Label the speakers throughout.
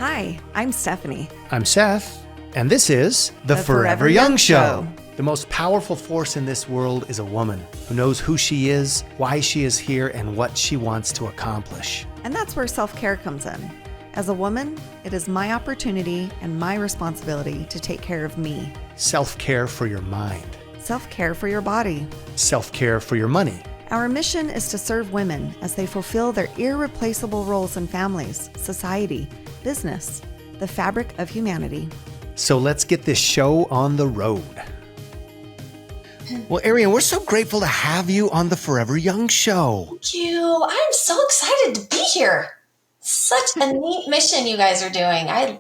Speaker 1: Hi, I'm Stephanie.
Speaker 2: I'm Seth, and this is The Forever Young Show. The most powerful force in this world is a woman who knows who she is, why she is here, and what she wants to accomplish.
Speaker 1: And that's where self-care comes in. As a woman, it is my opportunity and my responsibility to take care of me.
Speaker 2: Self-care for your mind.
Speaker 1: Self-care for your body.
Speaker 2: Self-care for your money.
Speaker 1: Our mission is to serve women as they fulfill their irreplaceable roles in families, society, business, the fabric of humanity.
Speaker 2: So let's get this show on the road. Well, Arianne, we're so grateful to have you on the Forever Young Show.
Speaker 3: Thank you. I'm so excited to be here. Such a neat mission you guys are doing. I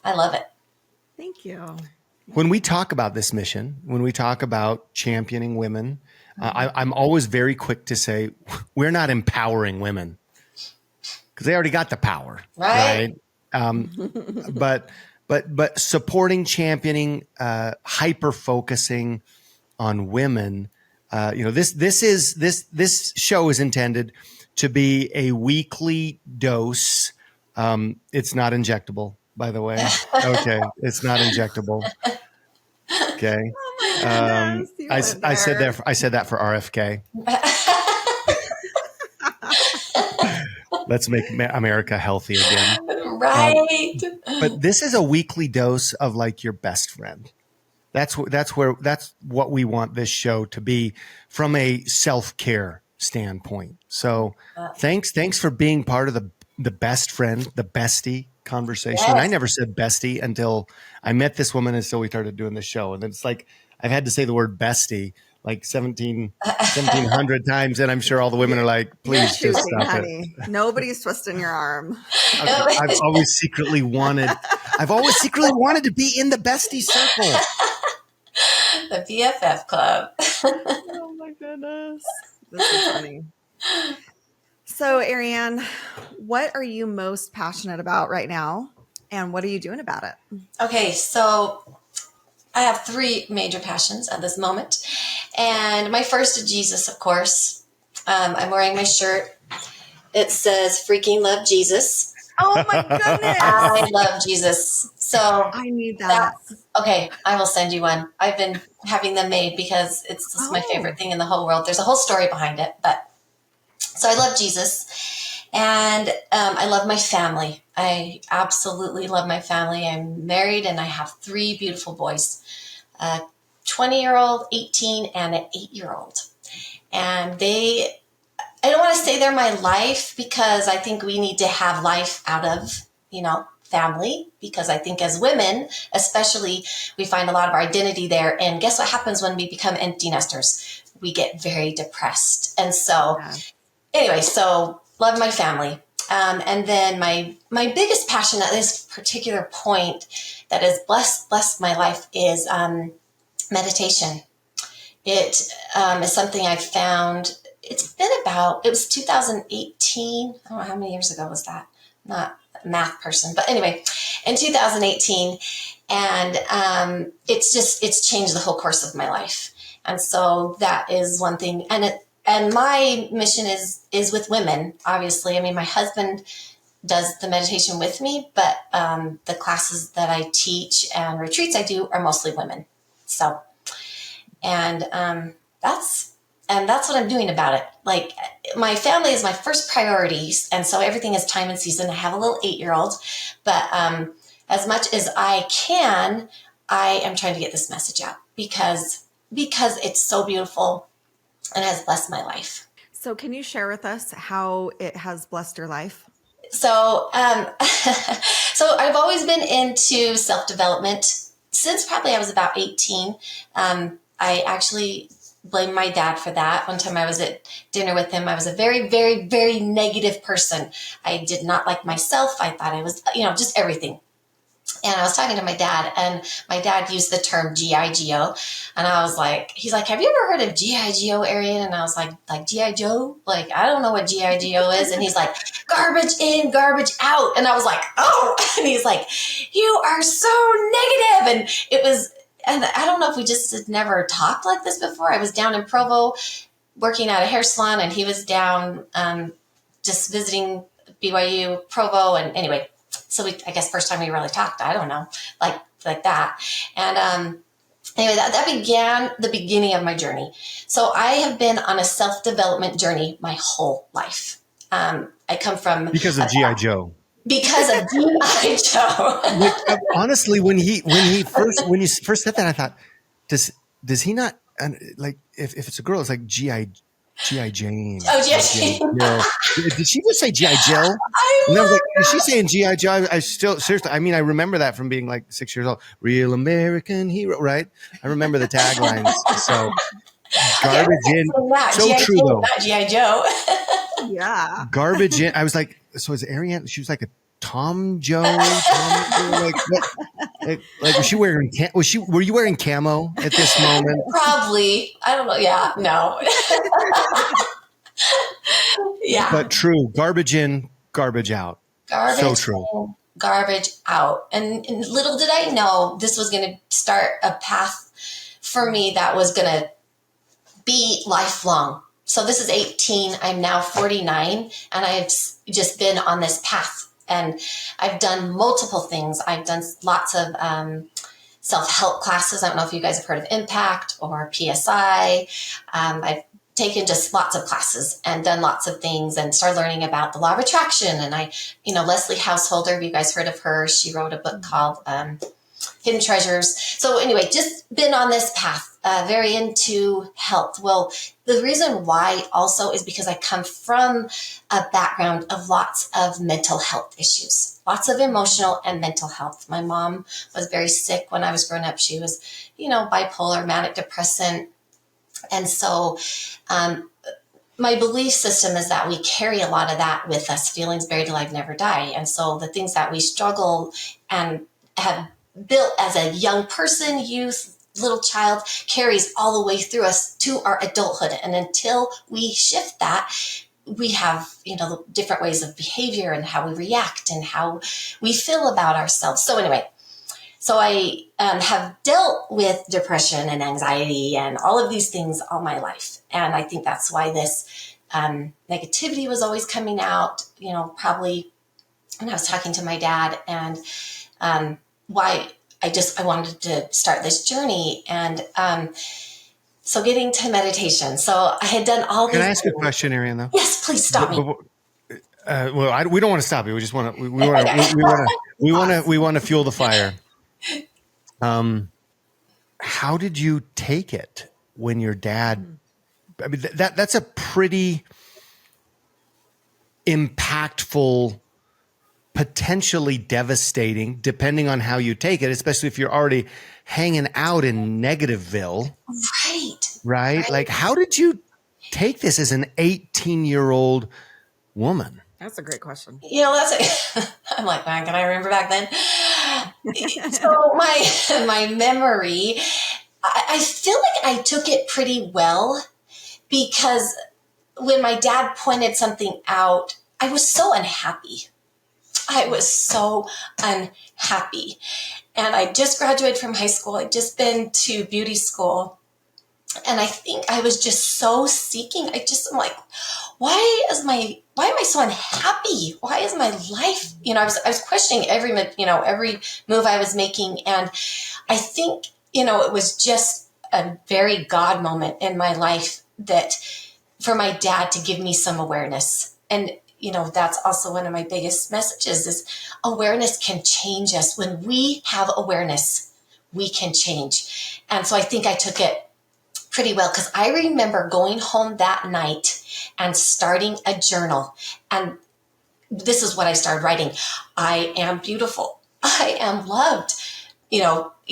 Speaker 3: love it.
Speaker 1: Thank you.
Speaker 2: When we talk about this mission, when we talk about championing women, I'm always very quick to say we're not empowering women because they already got the power, right? But supporting, championing, hyper focusing on women. This show is intended to be a weekly dose. It's not injectable, by the way. Okay, it's not injectable. Okay.
Speaker 1: Oh my goodness,
Speaker 2: I said that for RFK. Let's make America healthy again.
Speaker 3: Right.
Speaker 2: But this is a weekly dose of like your best friend. That's what we want this show to be from a self-care standpoint. So thanks for being part of the best friend, the bestie conversation.
Speaker 3: Yes.
Speaker 2: I never said bestie until I met this woman and so we started doing the show. And it's like I've had to say the word bestie like 1,700 times, and I'm sure all the women are like, please just stop
Speaker 1: honey. It. Nobody's twisting your arm.
Speaker 2: Okay. I've always secretly wanted to be in the bestie circle.
Speaker 3: The BFF club.
Speaker 1: Oh my goodness. This is funny. So, Arianne, what are you most passionate about right now? And what are you doing about it?
Speaker 3: Okay, so I have three major passions at this moment. And my first is Jesus, of course. I'm wearing my shirt. It says, freaking love Jesus.
Speaker 1: Oh my goodness.
Speaker 3: I love Jesus. So
Speaker 1: I need that.
Speaker 3: Okay, I will send you one. I've been having them made because it's just my favorite thing in the whole world. There's a whole story behind it. So I love Jesus. And I love my family. I absolutely love my family. I'm married and I have three beautiful boys. 20-year-old, 18, and an 8-year-old. And I don't want to say they're my life because I think we need to have life out of, family, because I think as women, especially, we find a lot of our identity there. And guess what happens when we become empty nesters? We get very depressed. And so anyway, so love my family. And then my biggest passion at this particular point that has blessed my life is meditation. It is something I found. It was 2018. I don't know how many years ago was that. Not a math person, but anyway, in 2018, and it's changed the whole course of my life. And so that is one thing. And my mission is with women, obviously. I mean, my husband does the meditation with me, but the classes that I teach and retreats I do are mostly women. So, and that's what I'm doing about it. Like, my family is my first priority, and so everything is time and season. I have a little 8-year-old, but as much as I can, I am trying to get this message out because it's so beautiful and has blessed my life.
Speaker 1: So can you share with us how it has blessed your life?
Speaker 3: So, so I've always been into self-development since probably I was about 18. I actually blame my dad for that. One time I was at dinner with him. I was a very, very, very negative person. I did not like myself. I thought I was, just everything. And I was talking to my dad, and my dad used the term G.I. Joe. And I was like, he's like, have you ever heard of G.I. Joe, Arianne? And I was like G.I. Joe? Like, I don't know what G.I. Joe is. And he's like, garbage in, garbage out. And I was like, oh, and he's like, you are so negative. And I don't know if we just had never talked like this before. I was down in Provo working at a hair salon, and he was down just visiting BYU, Provo. And anyway, So I guess first time we really talked, I don't know, like that. And anyway, that began the beginning of my journey. So I have been on a self-development journey my whole life. I come from
Speaker 2: Because of G.I. Joe.
Speaker 3: Because of G.I. Joe.
Speaker 2: Which, honestly, when you first said that, I thought, does he not, like, if it's a girl, it's like G.I. Jane.
Speaker 3: Oh, G.I. Jane.
Speaker 2: Jill. Did she just say G.I. Jill? And I was like, is she saying G.I. Joe? I still, seriously, I mean, I remember that from being like 6 years old. Real American hero, right? I remember the taglines. So garbage in. So
Speaker 3: G.I.
Speaker 2: true,
Speaker 3: Jane,
Speaker 2: though.
Speaker 3: not G.I. Joe.
Speaker 1: Yeah.
Speaker 2: Garbage in. I was like, so is Arianne? She was like a Tom Joe? Like, was she wearing? Were you wearing camo at this moment?
Speaker 3: Probably. I don't know. Yeah. No. Yeah.
Speaker 2: But true. Garbage in, garbage out.
Speaker 3: Garbage
Speaker 2: So true.
Speaker 3: in, garbage out. And little did I know this was going to start a path for me that was going to be lifelong. So this is 18. I'm now 49, and I've just been on this path. And I've done multiple things. I've done lots of self-help classes. I don't know if you guys have heard of Impact or PSI. I've taken just lots of classes and done lots of things and started learning about the law of attraction. And Leslie Householder, have you guys heard of her? She wrote a book called Hidden Treasures. So anyway, just been on this path, very into health. Well, the reason why also is because I come from a background of lots of mental health issues, lots of emotional and mental health. My mom was very sick when I was growing up. She was, bipolar, manic depressant. And so my belief system is that we carry a lot of that with us, feelings buried alive, never die. And so the things that we struggle and have built as a young person, youth, little child, carries all the way through us to our adulthood. And until we shift that, we have, different ways of behavior and how we react and how we feel about ourselves. So anyway, so I have dealt with depression and anxiety and all of these things all my life. And I think that's why this negativity was always coming out, probably when I was talking to my dad, and why I wanted to start this journey. And so getting to meditation. So I had done all these.
Speaker 2: Can I ask a question, Arianne, though?
Speaker 3: Yes, please stop me.
Speaker 2: We don't want to stop you. We just want to. We want to fuel the fire. How did you take it when your dad? I mean, that's a pretty impactful, potentially devastating, depending on how you take it, especially if you're already hanging out in Negativeville. Right? Like, how did you take this as an 18-year-old woman?
Speaker 1: That's a great question.
Speaker 3: I'm like, man, can I remember back then? So my memory, I feel like I took it pretty well, because when my dad pointed something out, I was so unhappy. I was so unhappy. And I just graduated from high school. I'd just been to beauty school. And I think I was just so seeking. I'm like, why am I so unhappy? Why is my life, I was questioning every move I was making. And I think, it was just a very God moment in my life that for my dad to give me some awareness. And, that's also one of my biggest messages is awareness can change us. When we have awareness, we can change. And so I think I took it pretty well, because I remember going home that night and starting a journal. And this is what I started writing. I am beautiful. I am loved.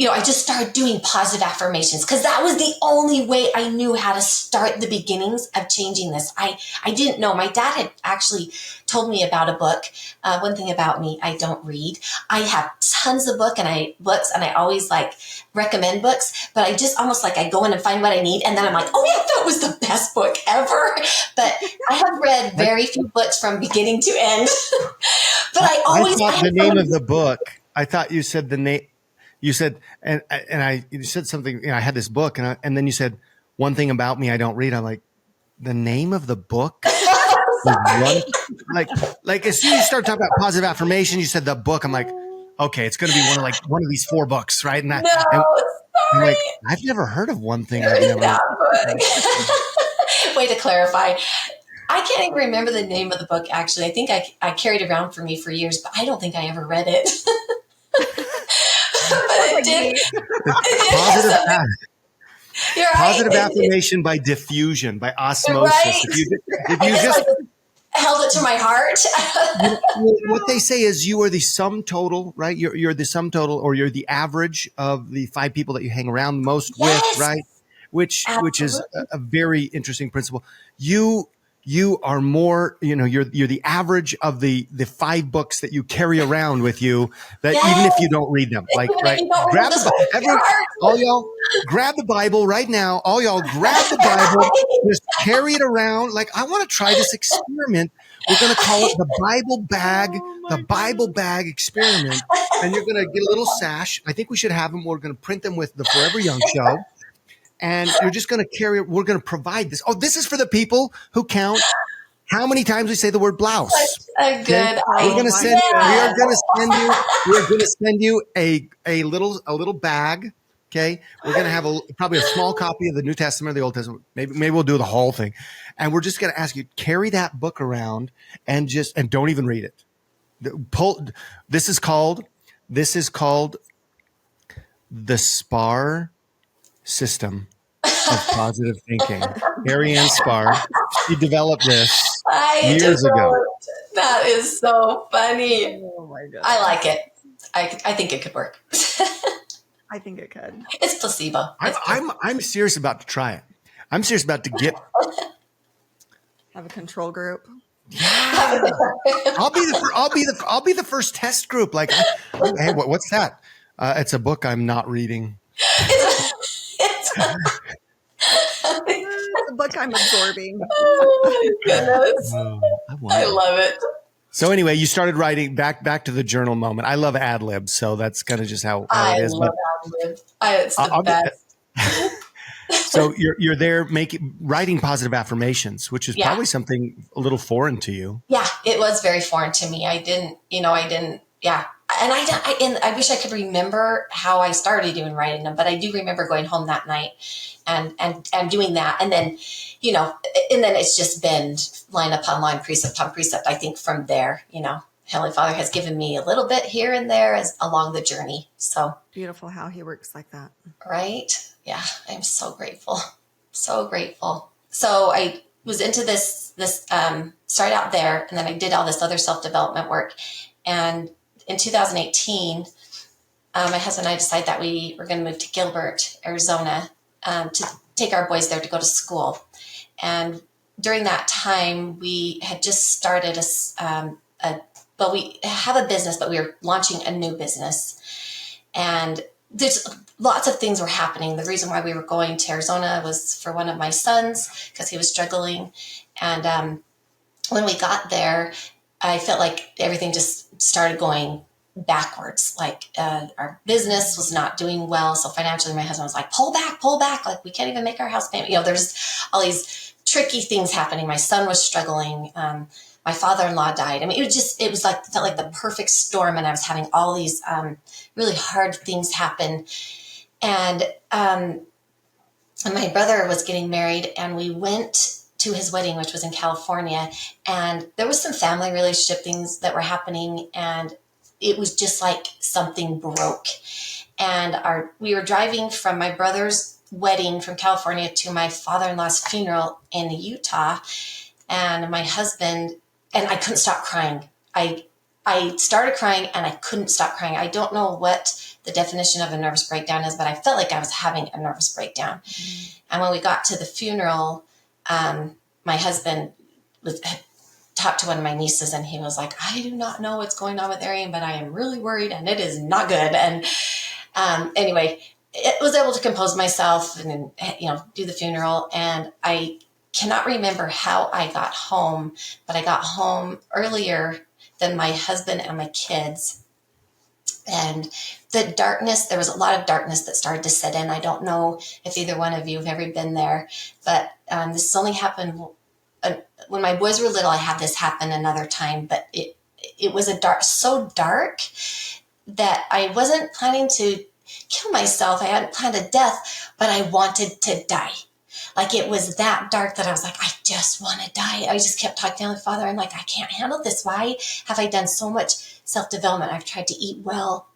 Speaker 3: I just started doing positive affirmations, because that was the only way I knew how to start the beginnings of changing this. I didn't know. My dad had actually told me about a book. One thing about me, I don't read. I have tons of books, and I always recommend books, but I just almost I go in and find what I need. And then I'm like, oh yeah, that was the best book ever. But I have read very few books from beginning to end. But I
Speaker 2: thought the name of the book. I thought you said the name. You said, you said something, I had this book, and then you said, one thing about me I don't read. I'm like, the name of the book?
Speaker 3: sorry.
Speaker 2: like as soon as you start talking about positive affirmation, you said the book. I'm like, okay, it's going to be one of these 4 books, right? And
Speaker 3: No,
Speaker 2: I'm like,
Speaker 3: sorry.
Speaker 2: I've never heard of one thing I've never.
Speaker 3: That book. Way to clarify. I can't even remember the name of the book, actually. I think I carried it around for me for years, but I don't think I ever read it. But it did.
Speaker 2: Positive,
Speaker 3: You're right.
Speaker 2: positive affirmation by diffusion, by osmosis.
Speaker 3: Right.
Speaker 2: If
Speaker 3: I
Speaker 2: you just
Speaker 3: held it to my heart.
Speaker 2: what they say is you are the sum total, right? You're the sum total, or you're the average of the 5 people that you hang around most
Speaker 3: Yes.
Speaker 2: with, right? Which is a very interesting principle. You are more, you're the average of the 5 books that you carry around with you, that even if you don't read them, like, right? Grab all y'all grab the Bible right now. All y'all grab the Bible, just carry it around. Like, I want to try this experiment. We're going to call it the Bible bag experiment. And you're going to get a little sash. I think we should have them. We're going to print them with the Forever Young show. And you're just going to carry it. We're going to provide this. Oh, this is for the people who count how many times we say the word blouse.
Speaker 3: A good
Speaker 2: We're going to send. We are going to send you. We are going to send you a little bag. Okay, we're going to have probably a small copy of the New Testament or the Old Testament. Maybe we'll do the whole thing, and we're just going to ask you, carry that book around and don't even read it. This is called the Spahr system of positive thinking. Arianne Spahr, she developed this years ago.
Speaker 3: That is so funny.
Speaker 1: Oh my god!
Speaker 3: I like it. I think it could work.
Speaker 1: I think it could.
Speaker 3: It's placebo.
Speaker 2: I'm serious about to try it. I'm serious about to get.
Speaker 1: Have a control group.
Speaker 2: Yeah. I'll be the first test group. Like, hey, what's that? It's a book I'm not reading.
Speaker 3: It's
Speaker 1: a book I'm absorbing.
Speaker 3: Oh my goodness. I love it.
Speaker 2: So anyway, you started writing back to the journal moment. I love ad libs, so that's kind of just how it is.
Speaker 3: I love ad libs. It's the best.
Speaker 2: So you're there writing positive affirmations, which is probably something a little foreign to you.
Speaker 3: Yeah, it was very foreign to me. I didn't. Yeah. And I wish I could remember how I started doing writing them, but I do remember going home that night and doing that. And then, and then it's just been line upon line, precept upon precept. I think from there, Heavenly Father has given me a little bit here and there along the journey. So
Speaker 1: beautiful how he works like that.
Speaker 3: Right. Yeah. I'm so grateful. So grateful. So I was into this started out there, and then I did all this other self-development work. And in 2018, my husband and I decided that we were going to move to Gilbert, Arizona, to take our boys there to go to school. And during that time, we had just started we have a business, but we were launching a new business. And there's lots of things were happening. The reason why we were going to Arizona was for one of my sons, because he was struggling. And when we got there, I felt like everything just started going backwards. Like our business was not doing well. So financially, my husband was like, pull back. Like, we can't even make our house payment. There's all these tricky things happening. My son was struggling. My father-in-law died. I mean, it felt like the perfect storm. And I was having all these really hard things happen. And my brother was getting married, and we went to his wedding, which was in California. And there was some family relationship things that were happening, and it was just like something broke. And we were driving from my brother's wedding from California to my father-in-law's funeral in Utah. And my husband, and I couldn't stop crying. I started crying and I couldn't stop crying. I don't know what the definition of a nervous breakdown is, but I felt like I was having a nervous breakdown. Mm-hmm. And when we got to the funeral, my husband talked to one of my nieces, and he was like, I do not know what's going on with Arianne, but I am really worried, and it is not good. And anyway, I was able to compose myself and do the funeral. And I cannot remember how I got home, but I got home earlier than my husband and my kids. And the darkness, there was a lot of darkness that started to set in. I don't know if either one of you have ever been there, but this only happened when my boys were little, I had this happen another time, but it was so dark that I wasn't planning to kill myself. I hadn't planned a death, but I wanted to die. Like, it was that dark that I was like, I just want to die. I just kept talking to the Father. I'm like, I can't handle this. Why have I done so much self-development? I've tried to eat well.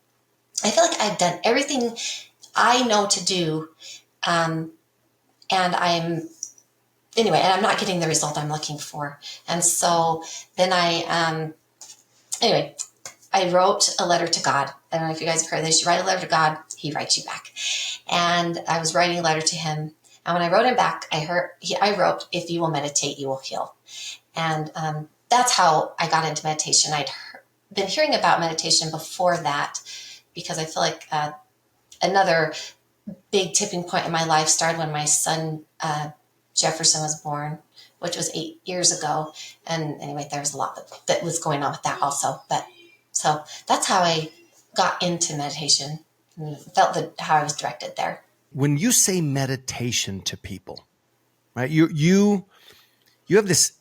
Speaker 3: I feel like I've done everything I know to do. And and I'm not getting the result I'm looking for. And so then I wrote a letter to God. I don't know if you guys have heard this. You write a letter to God, he writes you back. And I was writing a letter to him. And when I wrote him back, I wrote, if you will meditate, you will heal. And that's how I got into meditation. I'd been hearing about meditation before that, because I feel like another big tipping point in my life started when my son Jefferson was born, which was 8 years ago. And anyway, there was a lot that was going on with that also. But so that's how I got into meditation and felt how I was directed there.
Speaker 2: When you say meditation to people, right, you have this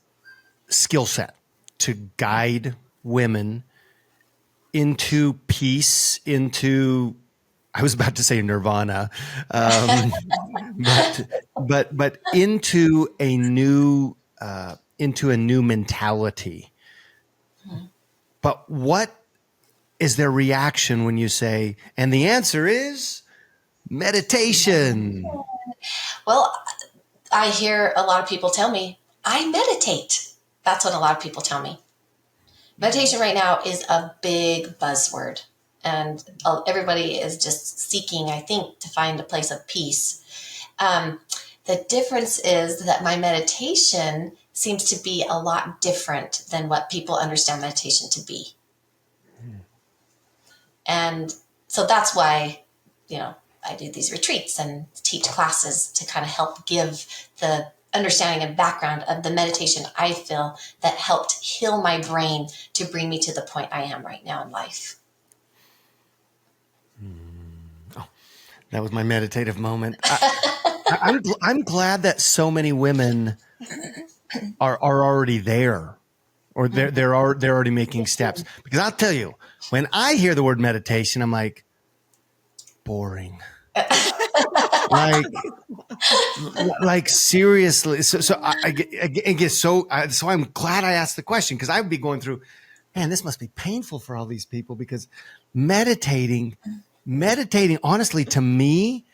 Speaker 2: skill set to guide women into peace, into, I was about to say nirvana, but into a new mentality. Mm-hmm. But what is their reaction when you say, and the answer is meditation?
Speaker 3: Well, I hear a lot of people tell me, I meditate. That's what a lot of people tell me. Meditation right now is a big buzzword, and everybody is just seeking, I think, to find a place of peace. The difference is that my meditation seems to be a lot different than what people understand meditation to be. And so that's why, I do these retreats and teach classes to kind of help give the understanding and background of the meditation I feel that helped heal my brain to bring me to the point I am right now in life.
Speaker 2: Oh, that was my meditative moment. I'm glad that so many women are already there, or they're already making steps. Because I'll tell you, when I hear the word meditation, I'm like, boring. like seriously. So I get so I'm glad I asked the question, because I would be going through, man, this must be painful for all these people, because meditating honestly to me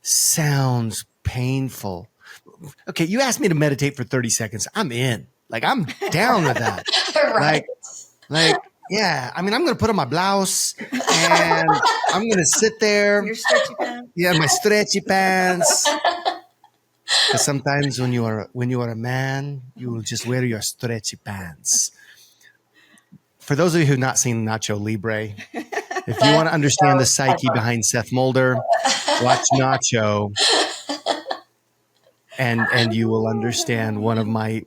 Speaker 2: sounds painful. Okay, you asked me to meditate for 30 seconds. I'm in. Like, I'm down with that.
Speaker 3: Right.
Speaker 2: Like, yeah. I mean, I'm going to put on my blouse and I'm going to sit there.
Speaker 1: Your stretchy pants.
Speaker 2: Yeah, my stretchy pants. Because sometimes when you are a man, you will just wear your stretchy pants. For those of you who've not seen Nacho Libre, if you want to understand the psyche behind Seth Mulder, watch Nacho, and you will understand one of my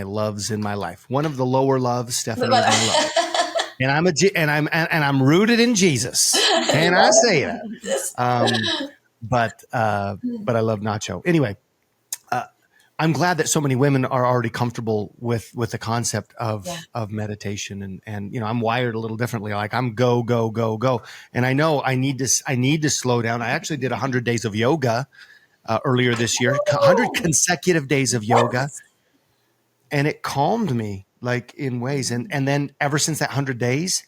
Speaker 2: loves in my life. One of the lower loves, Stephanie, is my love. And I'm rooted in Jesus. Can I say that? But I love Nacho. Anyway, I'm glad that so many women are already comfortable with the concept of meditation, and I'm wired a little differently. Like, I'm go, and I know I need to slow down. I actually did 100 days of yoga earlier this year, 100 consecutive days of yoga, and it calmed me, like, in ways. And then ever since that 100 days,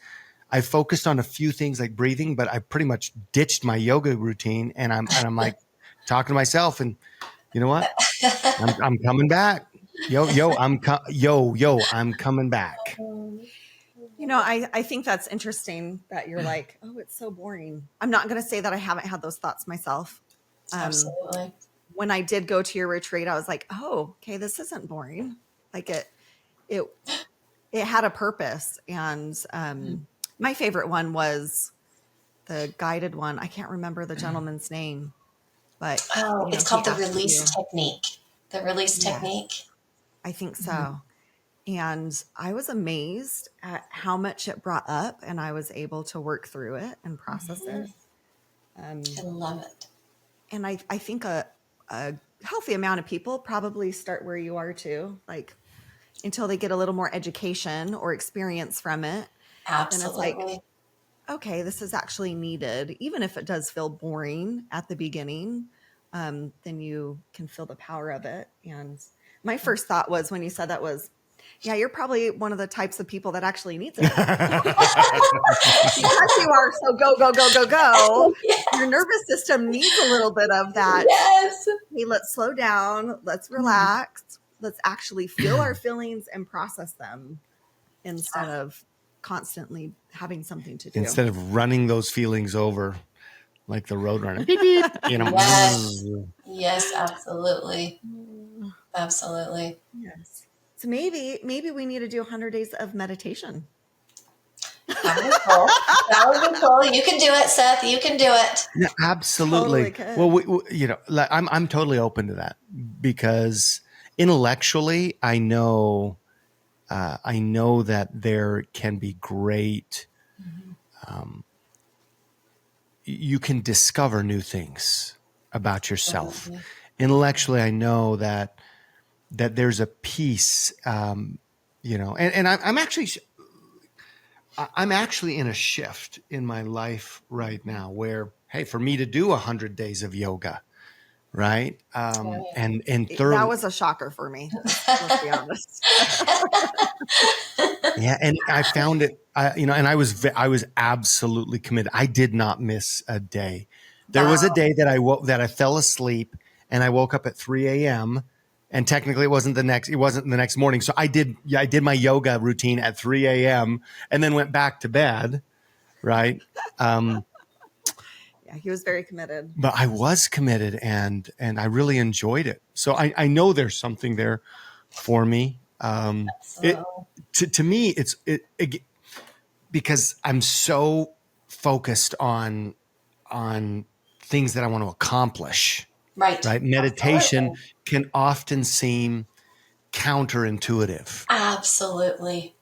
Speaker 2: I focused on a few things like breathing, but I pretty much ditched my yoga routine, and I'm like talking to myself, and you know what? I'm coming back. I'm coming back.
Speaker 1: I think that's interesting that you're like, oh, it's so boring. I'm not going to say that I haven't had those thoughts myself.
Speaker 3: Absolutely.
Speaker 1: When I did go to your retreat, I was like, oh, okay, this isn't boring. Like, it had a purpose. And my favorite one was the guided one. I can't remember the gentleman's name, but
Speaker 3: it's called the release technique. The release technique.
Speaker 1: I think so. And I was amazed at how much it brought up, and I was able to work through it and process it.
Speaker 3: I love it.
Speaker 1: And I think a healthy amount of people probably start where you are too, like until they get a little more education or experience from it. Then it's like,
Speaker 3: Absolutely.
Speaker 1: okay, this is actually needed. Even if it does feel boring at the beginning, then you can feel the power of it. And my first thought was when you said that was, yeah, you're probably one of the types of people that actually needs it. Because you are so go, go, go, go, go.
Speaker 3: Yes.
Speaker 1: Your nervous system needs a little bit of that.
Speaker 3: Yes.
Speaker 1: Hey, let's slow down. Let's relax. Let's actually feel our feelings and process them instead of constantly having something to do.
Speaker 2: Instead of running those feelings over like the roadrunner. Beep, beep, you know.
Speaker 3: Yes. Yes, absolutely. Absolutely.
Speaker 1: Yes. So maybe we need to do 100 days of meditation.
Speaker 3: That would be cool. That would be cool. You can do it, Seth. You can do it.
Speaker 2: Yeah, absolutely.
Speaker 1: Totally could.
Speaker 2: Well, you know, I'm totally open to that because intellectually, I know that there can be great. You can discover new things about yourself.
Speaker 3: Mm-hmm.
Speaker 2: Intellectually, I know that there's a piece, you know, and I'm actually in a shift in my life right now where, hey, for me to do 100 days of yoga, right? And thoroughly,
Speaker 1: that was a shocker for me. Let's be honest.
Speaker 2: yeah, and I found it, you know, and I was absolutely committed. I did not miss a day. There was a day that I fell asleep and I woke up at 3 a.m. and technically it wasn't the next morning. So I did my yoga routine at 3 a.m. and then went back to bed. Right.
Speaker 1: Yeah, he was very committed.
Speaker 2: But I was committed and I really enjoyed it. So I know there's something there for me. To me, it's because I'm so focused on things that I want to accomplish.
Speaker 3: Right.
Speaker 2: Meditation
Speaker 3: Absolutely.
Speaker 2: can often seem counterintuitive.
Speaker 3: Absolutely.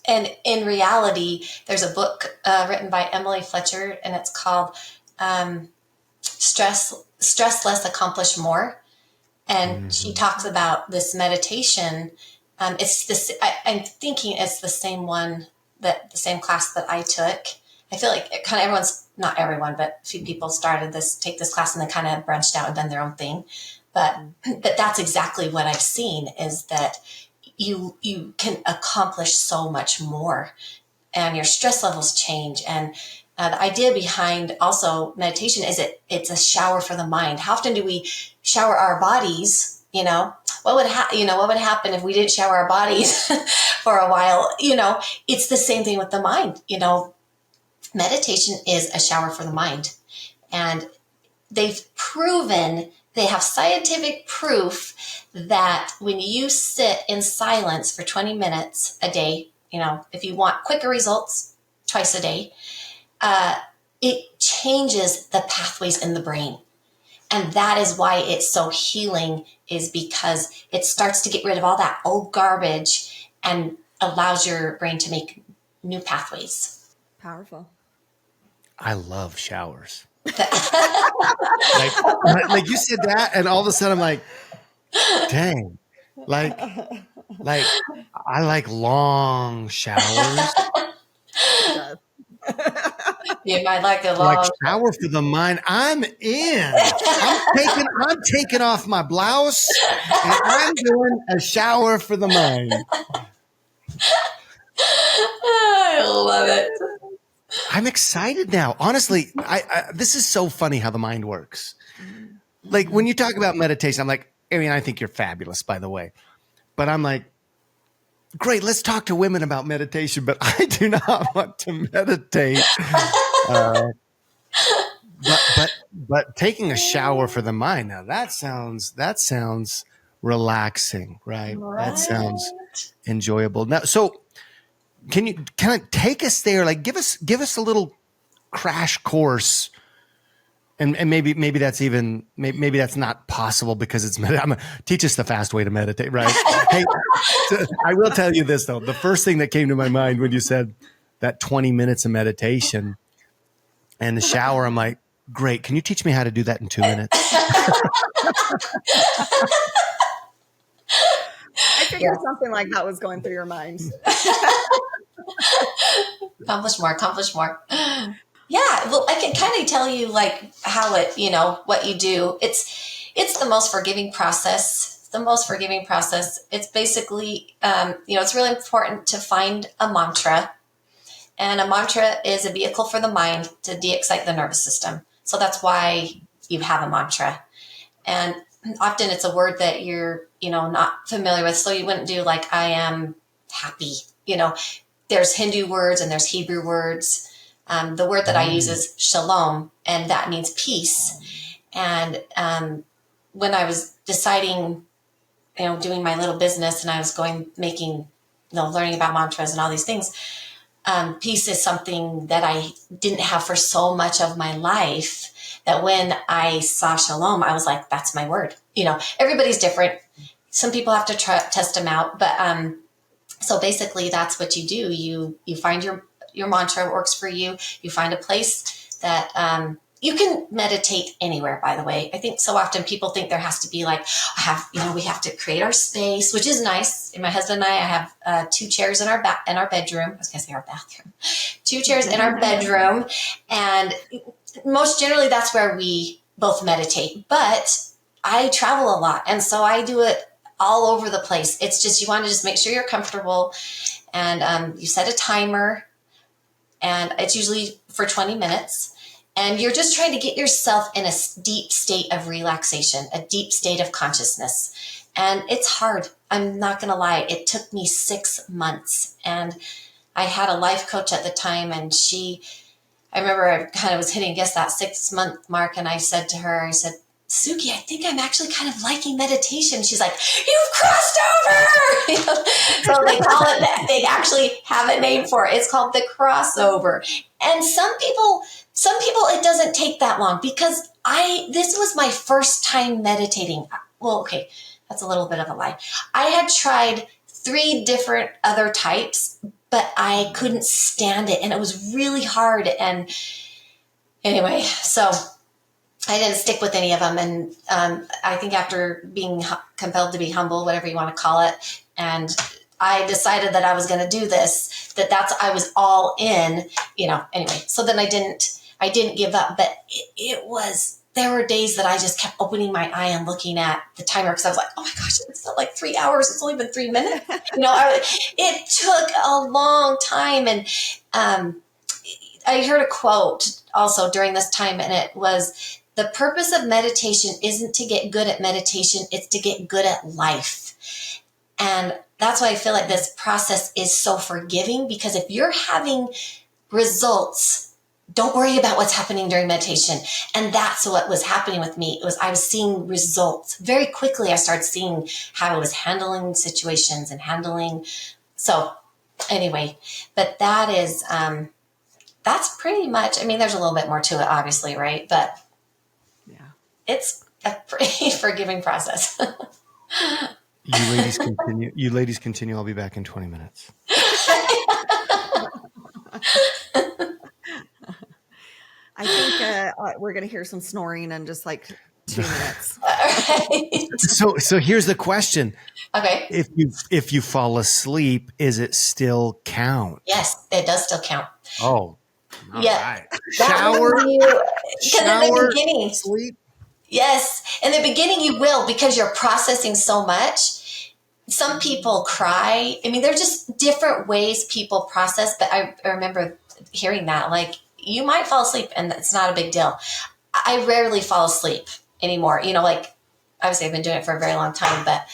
Speaker 3: And in reality, there's a book written by Emily Fletcher, and it's called Stress Less, Accomplish More. And she talks about this meditation. It's this. I'm thinking it's the same one the same class that I took. I feel like kind of everyone's, not everyone, but a few people take this class and then kind of branched out and done their own thing. But that's exactly what I've seen is that you can accomplish so much more and your stress levels change. And the idea behind also meditation is it's a shower for the mind. How often do we shower our bodies? You know, what would happen if we didn't shower our bodies for a while? You know, it's the same thing with the mind. You know, meditation is a shower for the mind. And they have scientific proof that when you sit in silence for 20 minutes a day, you know, if you want quicker results, twice a day, it changes the pathways in the brain. And that is why it's so healing, is because it starts to get rid of all that old garbage and allows your brain to make new pathways.
Speaker 1: Powerful.
Speaker 2: I love showers. like you said that, and all of a sudden I'm like, dang, like I like long showers.
Speaker 3: You might like a long
Speaker 2: shower for the mind. I'm in. I'm taking off my blouse and I'm doing a shower for the mind.
Speaker 3: I love it.
Speaker 2: I'm excited now. Honestly, this is so funny how the mind works. Like when you talk about meditation, I'm like, Arianne, I think you're fabulous, by the way. But I'm like, great, let's talk to women about meditation, but I do not want to meditate. But taking a shower for the mind, now that sounds relaxing, right? That sounds enjoyable. Now, so can you kind of take us there? Like give us a little crash course. And maybe that's maybe that's not possible because it's teach us the fast way to meditate, right? Hey, I will tell you this though. The first thing that came to my mind when you said that 20 minutes of meditation and the shower, I'm like, Great. Can you teach me how to do that in 2 minutes?
Speaker 1: I figured something like that was going through your mind.
Speaker 3: Accomplish more. Yeah. Well, I can kind of tell you like how it, what you do. It's the most forgiving process. It's basically, it's really important to find a mantra. And a mantra is a vehicle for the mind to de-excite the nervous system. So that's why you have a mantra. And often it's a word that you're, not familiar with. So you wouldn't do like, I am happy. There's Hindu words and there's Hebrew words. The word that I use is shalom, and that means peace. And when I was deciding, doing my little business, and I was learning about mantras and all these things, peace is something that I didn't have for so much of my life that when I saw shalom, I was like, that's my word. Everybody's different. Some people have to test them out, but so basically that's what you do. You find your mantra works for you. You find a place that you can meditate anywhere, by the way. I think so often people think there has to be like, we have to create our space, which is nice. And my husband and I have 2 chairs in our bedroom. I was going to say our bathroom. 2 chairs in our bedroom. And most generally that's where we both meditate. But I travel a lot. And so I do it all over the place. It's just, you want to just make sure you're comfortable, and you set a timer, and it's usually for 20 minutes. And you're just trying to get yourself in a deep state of relaxation, a deep state of consciousness. And it's hard. I'm not going to lie. It took me 6 months. And I had a life coach at the time, and I remember I kind of was hitting, that 6-month mark. And I said to her, Suki, I think I'm actually kind of liking meditation. She's like, you've crossed over. So they call it that. They actually have a name for it. It's called the crossover. And some people, it doesn't take that long, because this was my first time meditating. Well, okay, that's a little bit of a lie. I had tried 3 different other types, but I couldn't stand it. And it was really hard. And anyway, so I didn't stick with any of them. And I think after being compelled to be humble, whatever you want to call it, and I decided that I was going to do this, I was all in, anyway. So then I didn't give up, but there were days that I just kept opening my eye and looking at the timer, because I was like, oh my gosh, it's not like 3 hours. It's only been 3 minutes. It took a long time. And I heard a quote also during this time, and it was, the purpose of meditation isn't to get good at meditation. It's to get good at life. And that's why I feel like this process is so forgiving, because if you're having results, don't worry about what's happening during meditation. And that's what was happening with me. I was seeing results. Very quickly, I started seeing how I was handling situations and so anyway, but that is, that's pretty much, there's a little bit more to it, obviously, right? But
Speaker 1: yeah,
Speaker 3: it's a pretty forgiving process.
Speaker 2: You ladies continue. I'll be back in 20 minutes.
Speaker 1: I think we're going to hear some snoring in just like 2 minutes.
Speaker 3: Right.
Speaker 2: So here's the question.
Speaker 3: Okay.
Speaker 2: If you fall asleep, is it still count?
Speaker 3: Yes, it does still count.
Speaker 2: Oh,
Speaker 3: yeah.
Speaker 2: Right. Shower,
Speaker 3: in the beginning,
Speaker 2: sleep.
Speaker 3: Yes, in the beginning you will, because you're processing so much. Some people cry. There's just different ways people process. But I remember hearing that, like, you might fall asleep and it's not a big deal. I rarely fall asleep anymore. Obviously I've been doing it for a very long time, but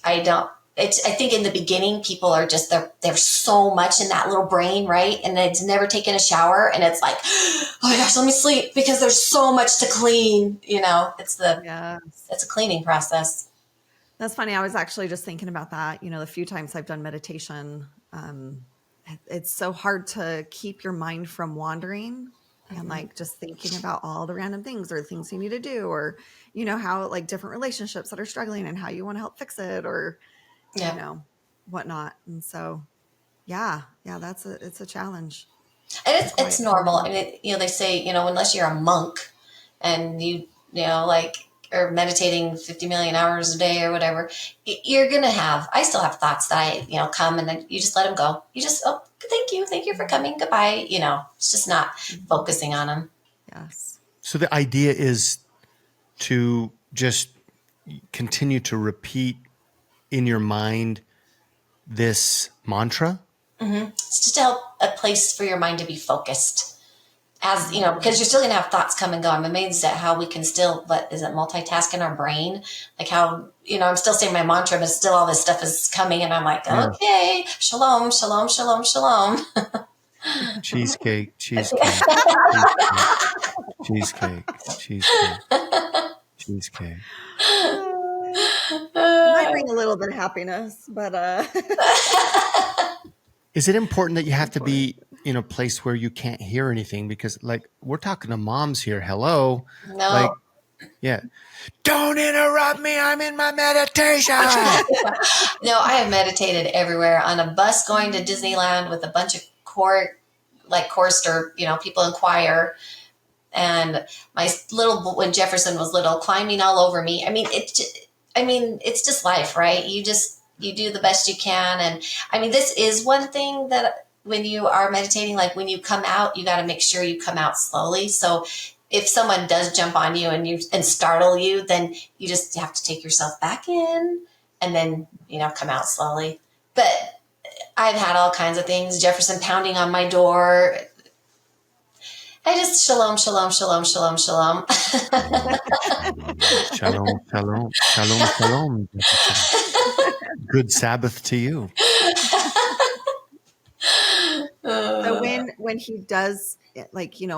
Speaker 3: I don't. I think in the beginning people are just, they're so much in that little brain, right? And it's never taken a shower, and it's like, oh my gosh, let me sleep, because there's so much to clean. It's a cleaning process.
Speaker 1: That's funny. I was actually just thinking about that. The few times I've done meditation, it's so hard to keep your mind from wandering and like just thinking about all the random things or things you need to do, or, how like different relationships that are struggling and how you want to help fix it, or, whatnot. And so, it's a challenge.
Speaker 3: And it's normal. They say, unless you're a monk, and you know, like, or meditating 50 million hours a day or whatever, you're going to I still have thoughts that come, and then you just let them go. You just, oh, thank you for coming. Goodbye. It's just not focusing on them.
Speaker 1: Yes.
Speaker 2: So the idea is to just continue to repeat in your mind this mantra.
Speaker 3: It's just to help a place for your mind to be focused. As because you're still going to have thoughts come and go. I'm amazed at how we can still, multitask in our brain? Like how, I'm still saying my mantra, but still all this stuff is coming, and I'm like, okay, shalom, shalom, shalom, shalom.
Speaker 2: Cheesecake.
Speaker 1: Might bring a little bit of happiness, but
Speaker 2: Is it important that you have to be in a place where you can't hear anything? Because like we're talking to moms here. Hello.
Speaker 3: No.
Speaker 2: Like, yeah. Don't interrupt me. I'm in my meditation.
Speaker 3: No, I have meditated everywhere, on a bus going to Disneyland with a bunch of chorister, people in choir. And when Jefferson was little, climbing all over me. I mean, it's just life, right? You do the best you can. And I mean, this is one thing that when you are meditating, like when you come out, you got to make sure you come out slowly. So if someone does jump on you and startle you, then you just have to take yourself back in and then, come out slowly. But I've had all kinds of things. Jefferson pounding on my door. I just shalom, shalom, shalom, shalom, shalom.
Speaker 2: Shalom, shalom, shalom, shalom. Good Sabbath to you.
Speaker 1: So when he does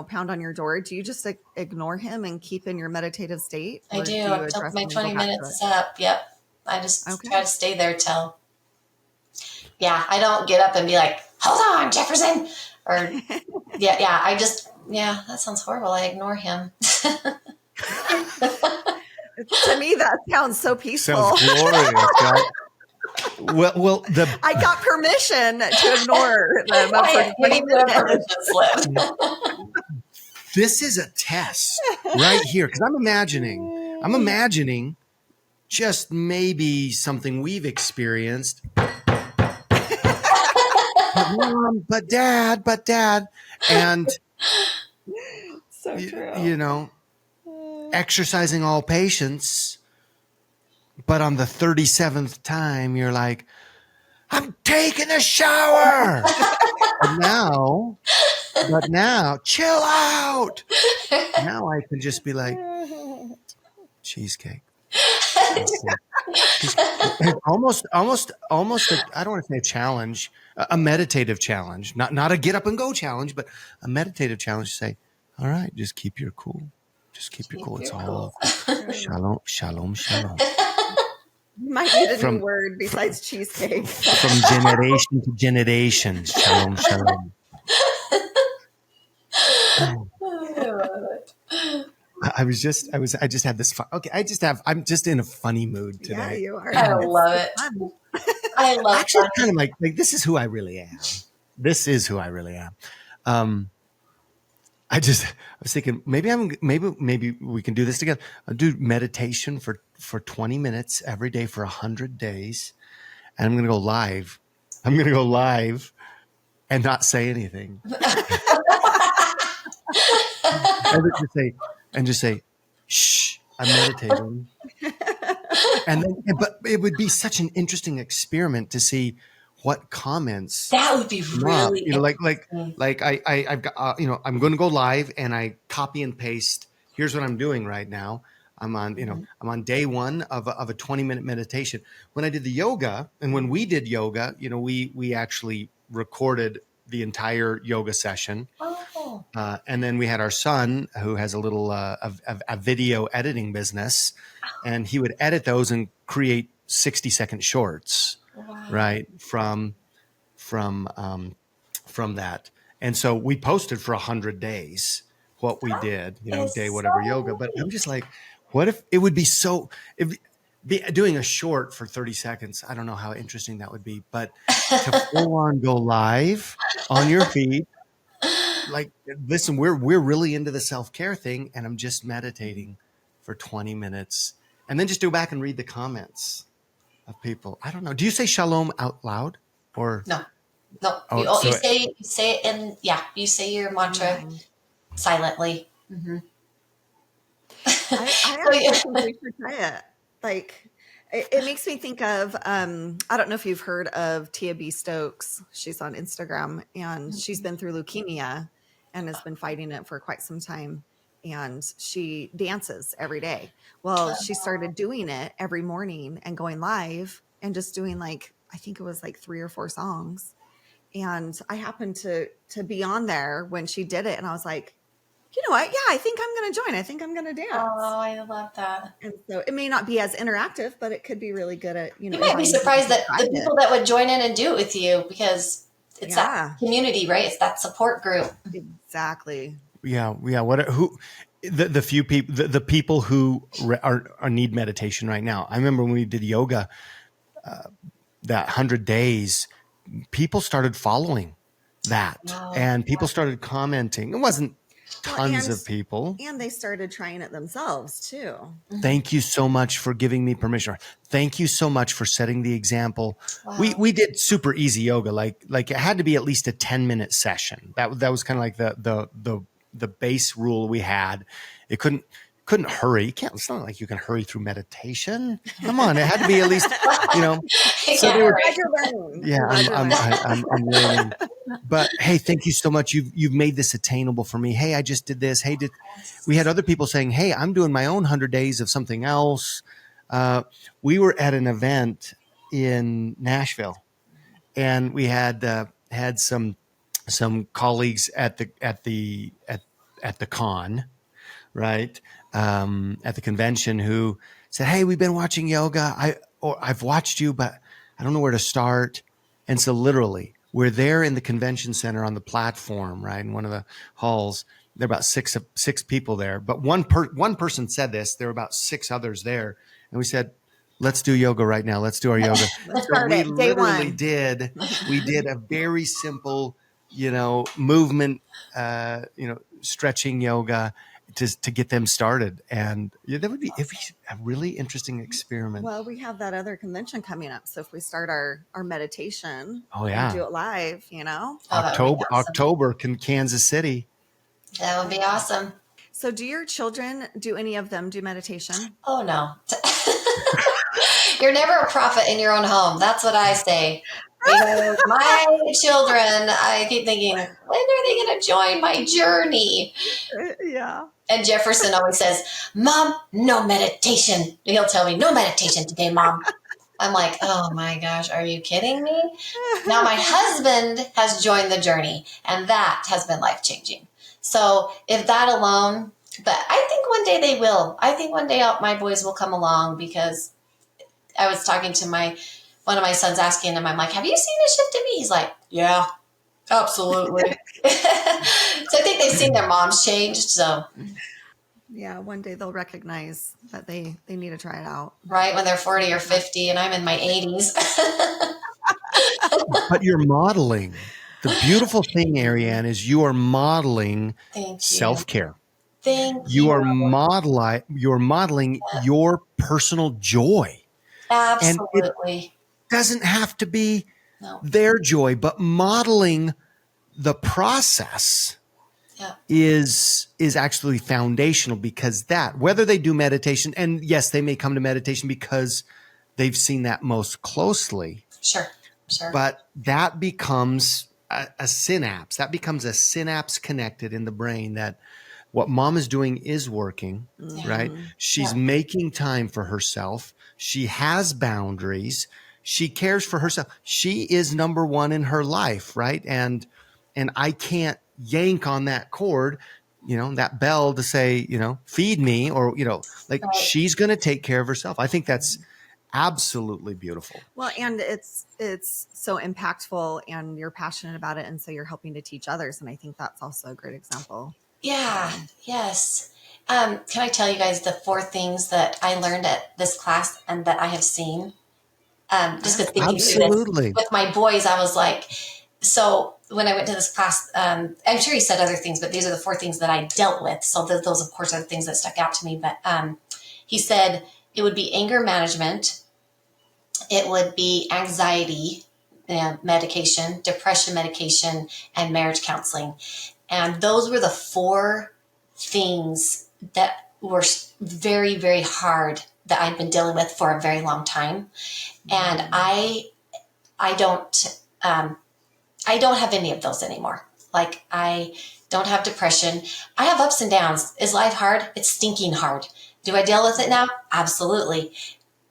Speaker 1: pound on your door, do you just ignore him and keep in your meditative state?
Speaker 3: I do. Until my 20 minutes is up. Yep. I just try to stay there till. Yeah, I don't get up and be like, hold on, Jefferson. Or that sounds horrible. I ignore him.
Speaker 1: To me, that sounds so peaceful.
Speaker 2: Sounds glorious, right? Well,
Speaker 1: I got permission to ignore them for 20 minutes.
Speaker 2: This is a test right here, because I'm imagining just maybe something we've experienced. But Mom, but Dad, and
Speaker 1: so true.
Speaker 2: Exercising all patience. But on the 37th time, you're like, I'm taking a shower. but now, chill out. Now I can just be like, cheesecake. Almost. I don't want to say a challenge, a meditative challenge, not a get up and go challenge, but a meditative challenge to say, all right, just keep your cool. Just keep your cool. It's all shalom, shalom, shalom.
Speaker 1: You might need a new word besides cheesecake.
Speaker 2: From generation to generation. Shalom, shalom. I just had this fun. Okay, I'm just in a funny mood today.
Speaker 3: Yeah, you are. I love it. I love it.
Speaker 2: Actually, kind of like this is who I really am. This is who I really am. I was thinking maybe we can do this together. I'll do meditation for 20 minutes every day for 100 days. And I'm going to go live. And not say anything. and just say, shh, I'm meditating. But it would be such an interesting experiment to see what comments.
Speaker 3: That would be really,
Speaker 2: I've got, I'm going to go live and I copy and paste. Here's what I'm doing right now. I'm on day one of a 20-minute meditation. When I did the yoga, and when we did yoga, we actually recorded the entire yoga session.
Speaker 3: Oh.
Speaker 2: And then we had our son who has a little a video editing business, and he would edit those and create 60-second shorts. Wow. Right from that. And so we posted for 100 days what we did, day whatever yoga. But I'm just like, what if it would be doing a short for 30 seconds? I don't know how interesting that would be, but to full on go live on your feet, like, listen, we're really into the self-care thing, and I'm just meditating for 20 minutes, and then just go back and read the comments of people. I don't know. Do you say shalom out loud or?
Speaker 3: No, no.
Speaker 2: Oh,
Speaker 3: You
Speaker 2: so
Speaker 3: say it in, you say your mantra silently. Mm-hmm.
Speaker 1: I
Speaker 3: So,
Speaker 1: actually think we should try it. Like, it makes me think of, I don't know if you've heard of Tia B. Stokes. She's on Instagram, and she's been through leukemia and has been fighting it for quite some time. And she dances every day. Well, she started doing it every morning and going live and just doing, like, I think it was like 3 or 4 songs. And I happened to be on there when she did it, and I was like, you know what? Yeah, I think I'm going to join. I think I'm going to dance.
Speaker 3: oh, I love that.
Speaker 1: And so it may not be as interactive, but it could be really good at,
Speaker 3: You might be surprised that the people that would join in and do it with you, because it's that community, right? It's that support group.
Speaker 1: Exactly.
Speaker 2: Yeah. What? Who? The few people, the people who are need meditation right now. I remember when we did yoga, that 100 days, people started following that, and people started commenting. It wasn't tons of people,
Speaker 1: and they started trying it themselves too.
Speaker 2: Thank you so much for giving me permission. Thank you so much for setting the example.
Speaker 3: Wow.
Speaker 2: We did super easy yoga, like it had to be at least a 10-minute session. That was kind of like the base rule we had. It couldn't hurry. You can't. It's not like you can hurry through meditation. Come on, it had to be at least, So they were. Yeah, I'm learning. But hey, thank you so much. You've made this attainable for me. Hey, I just did this. Hey, we had other people saying, hey, I'm doing my own 100 days of something else. We were at an event in Nashville, and we had some colleagues at the con, right? At the convention, who said, hey, we've been watching yoga. I've watched you, but I don't know where to start. And so literally we're there in the convention center on the platform, right? In one of the halls. There are about six people there, but one person said this, there were about 6 others there. And we said, let's do yoga right now. Let's do our yoga. So we literally did a very simple, movement, stretching yoga to get them started. And it'd be a really interesting experiment.
Speaker 1: Well, we have that other convention coming up. So if we start our meditation,
Speaker 2: and
Speaker 1: do it live,
Speaker 2: October, Kansas City.
Speaker 3: That would be awesome.
Speaker 1: So do your children, do any of them do meditation?
Speaker 3: Oh, no. You're never a prophet in your own home. That's what I say. Because my children, I keep thinking, when are they going to join my journey?
Speaker 1: Yeah.
Speaker 3: And Jefferson always says, Mom, no meditation. He'll tell me, no meditation today, Mom. I'm like, oh my gosh, are you kidding me? Now my husband has joined the journey, and that has been life-changing. So if that alone, but I think one day they will. I think one day my boys will come along, because I was talking to one of my sons, asking him, I'm like, have you seen a shift in me? He's like, yeah, absolutely. So I think they've seen their moms changed. So
Speaker 1: yeah, one day they'll recognize that they need to try it out.
Speaker 3: Right, when they're 40 or 50 and I'm in my 80s.
Speaker 2: But you're modeling. The beautiful thing, Arianne, is you are modeling self-care.
Speaker 3: Thank you.
Speaker 2: You're modeling your personal joy.
Speaker 3: Absolutely.
Speaker 2: And it doesn't have to be their joy, but modeling the process is actually foundational, because whether they do meditation, and yes, they may come to meditation because they've seen that most closely.
Speaker 3: Sure.
Speaker 2: But that becomes a synapse. That becomes a synapse connected in the brain that what mom is doing is working, right? She's making time for herself. She has boundaries. She cares for herself. She is number one in her life, right? And I can't yank on that cord, that bell to say, feed me, or, she's going to take care of herself. I think that's absolutely beautiful.
Speaker 1: Well, and it's so impactful, and you're passionate about it. And so you're helping to teach others. And I think that's also a great example.
Speaker 3: Yeah. Yes. Can I tell you guys the 4 things that I learned at this class and that I have seen? Just because thinking through this with my boys, I was like, so when I went to this class, I'm sure he said other things, but these are the 4 things that I dealt with. So those, of course, are the things that stuck out to me. But he said it would be anger management, it would be anxiety medication, depression medication, and marriage counseling. And those were the 4 things that were very, very hard that I'd been dealing with for a very long time. And I don't have any of those anymore. Like, I don't have depression. I have ups and downs. Is life hard? It's stinking hard. Do I deal with it now? Absolutely.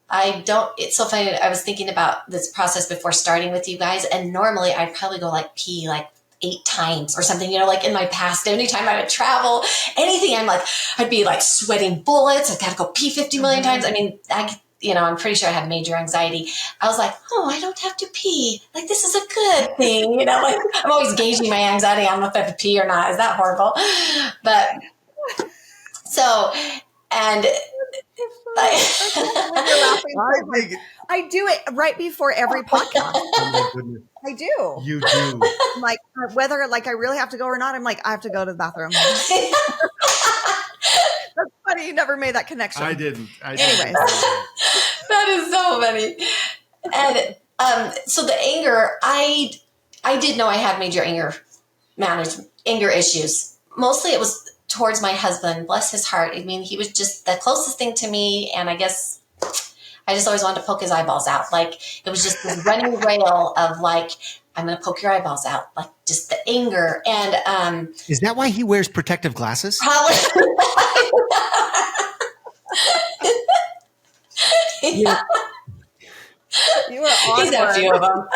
Speaker 3: I don't. It's so funny. I was thinking about this process before starting with you guys, and normally I'd probably go like pee like 8 times or something, like in my past, anytime I would travel, anything, I'd be like sweating bullets. I've got to go pee 50 million times. I mean, I'm pretty sure I had major anxiety. I was like, oh, I don't have to pee. Like, this is a good thing. Like, I'm always gauging my anxiety. I don't know if I have to pee or not. Is that horrible? But so, and
Speaker 1: I do it right before every podcast.
Speaker 2: Oh my goodness.
Speaker 1: I do.
Speaker 2: You do.
Speaker 1: I'm like, whether I really have to go or not, I'm like, I have to go to the bathroom. That's funny. You never made that connection.
Speaker 2: I didn't.
Speaker 1: Anyways.
Speaker 3: That is so funny. And so the anger, I did know I had major anger issues. Mostly it was towards my husband, bless his heart. I mean, he was just the closest thing to me. And I guess I just always wanted to poke his eyeballs out. Like, it was just this running rail of like, I'm going to poke your eyeballs out. Like, just the anger. And
Speaker 2: is that why he wears protective glasses?
Speaker 3: Probably.
Speaker 1: Yeah. You were awkward.
Speaker 3: He's a few of them.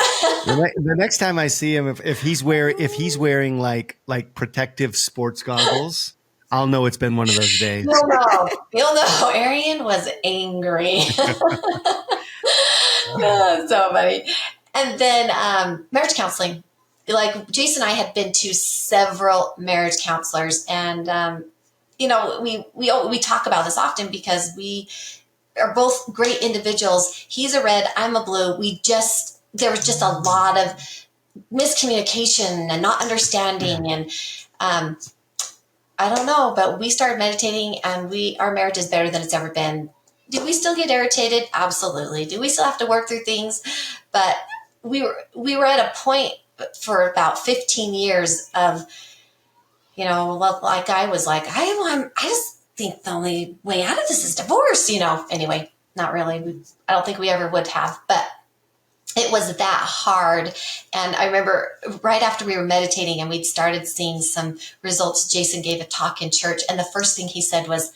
Speaker 2: The next time I see him, if he's wearing like protective sports goggles, I'll know it's been one of those days.
Speaker 3: You'll know. Arianne was angry. Oh, so funny. And then marriage counseling. Like, Jason and I had been to several marriage counselors, and we talk about this often because we are both great individuals. He's a red, I'm a blue. There was just a lot of miscommunication and not understanding. And I don't know, but we started meditating, and our marriage is better than it's ever been. Do we still get irritated? Absolutely. Do we still have to work through things? But we were at a point for about 15 years of, like I was like, I just think the only way out of this is divorce, Anyway, not really. I don't think we ever would have, but it was that hard. And I remember right after we were meditating and we'd started seeing some results, Jason gave a talk in church. And the first thing he said was,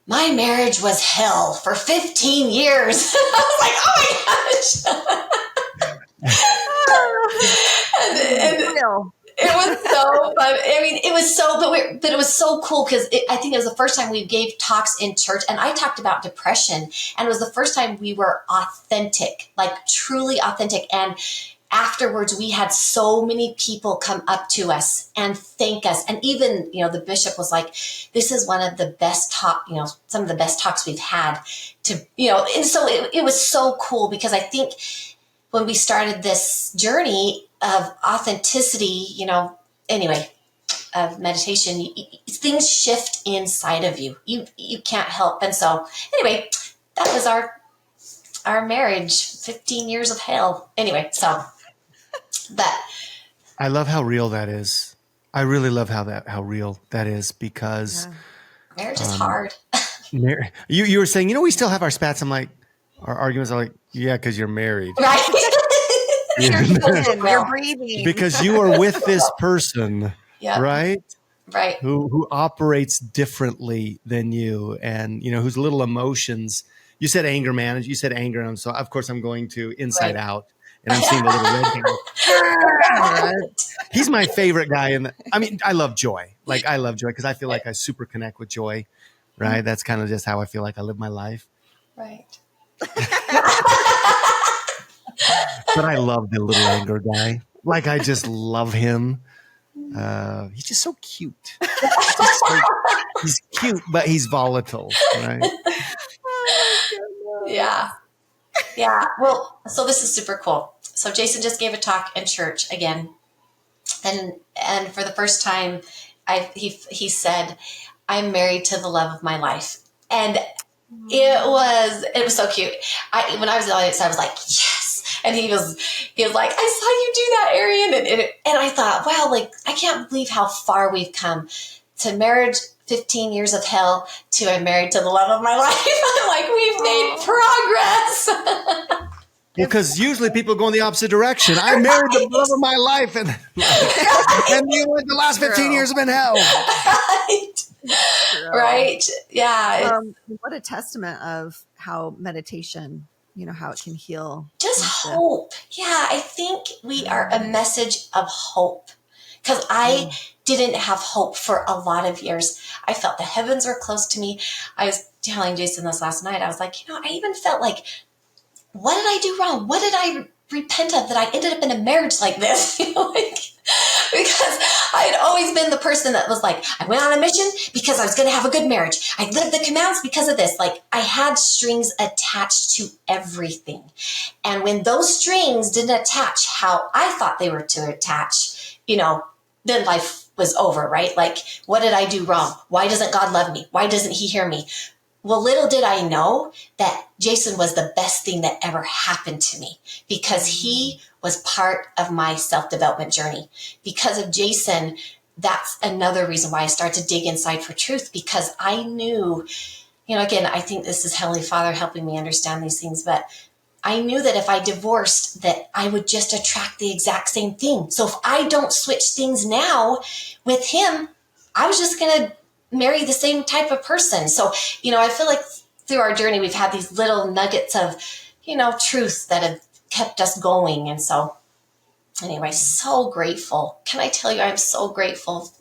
Speaker 3: my marriage was hell for 15 years. I was like, oh my gosh. and it was so fun. I mean, it was so, but it was so cool because I think it was the first time we gave talks in church, and I talked about depression, and it was the first time we were authentic, like truly authentic. And afterwards, we had so many people come up to us and thank us. And even, the bishop was like, this is one of the best some of the best talks we've had and so it was so cool because I think when we started this journey of authenticity, of meditation, things shift inside of you. You can't help. And so anyway, that was our marriage, 15 years of hell. Anyway, so, but
Speaker 2: I love how real that is. I really love how real that is because
Speaker 3: marriage is hard.
Speaker 2: You were saying, we still have our spats. I'm like, our arguments are like, yeah, because you're married.
Speaker 3: Right.
Speaker 1: You're breathing.
Speaker 2: Because you are with this person, right?
Speaker 3: Right.
Speaker 2: Who operates differently than you and, whose little emotions. You said anger management. You said anger. And so, of course, I'm going to Inside Out. And I'm seeing the little red guy. He's my favorite guy. I love Joy. Like, I love Joy because I feel like I super connect with Joy, right? That's kind of just how I feel like I live my life.
Speaker 3: Right.
Speaker 2: But I love the little anger guy. Like, I just love him. He's just so cute. He's cute, but he's volatile, right?
Speaker 3: Yeah. Yeah. Well, so this is super cool. So Jason just gave a talk in church again. And for the first time, he said, "I'm married to the love of my life." And it was so cute. When I was in the audience, I was like, yes. And he was like, "I saw you do that, Arianne." And I thought, wow, like, I can't believe how far we've come to marriage, 15 years of hell, to I'm married to the love of my life. I'm like, we've made progress.
Speaker 2: Because usually people go in the opposite direction. I married the love of my life, and the last 15 years have been hell.
Speaker 3: Right. Yeah.
Speaker 1: What a testament of how meditation, how it can heal.
Speaker 3: Just hope. Yeah. I think we are a message of hope, because I didn't have hope for a lot of years. I felt the heavens were close to me. I was telling Jason this last night. I was like, I even felt like, what did I do wrong? What did I repent of that I ended up in a marriage like this? Because I had always been the person that was like, I went on a mission because I was going to have a good marriage. I lived the commands because of this. Like, I had strings attached to everything. And when those strings didn't attach how I thought they were to attach, then life was over, right? Like, what did I do wrong? Why doesn't God love me? Why doesn't he hear me? Well, little did I know that Jason was the best thing that ever happened to me, because he was part of my self-development journey. Because of Jason, that's another reason why I started to dig inside for truth, because I knew, again, I think this is Heavenly Father helping me understand these things, but I knew that if I divorced, that I would just attract the exact same thing. So if I don't switch things now with him, I was just going to marry the same type of person. So, I feel like through our journey, we've had these little nuggets of, truth that have kept us going. And so anyway, so grateful. Can I tell you, I'm so grateful.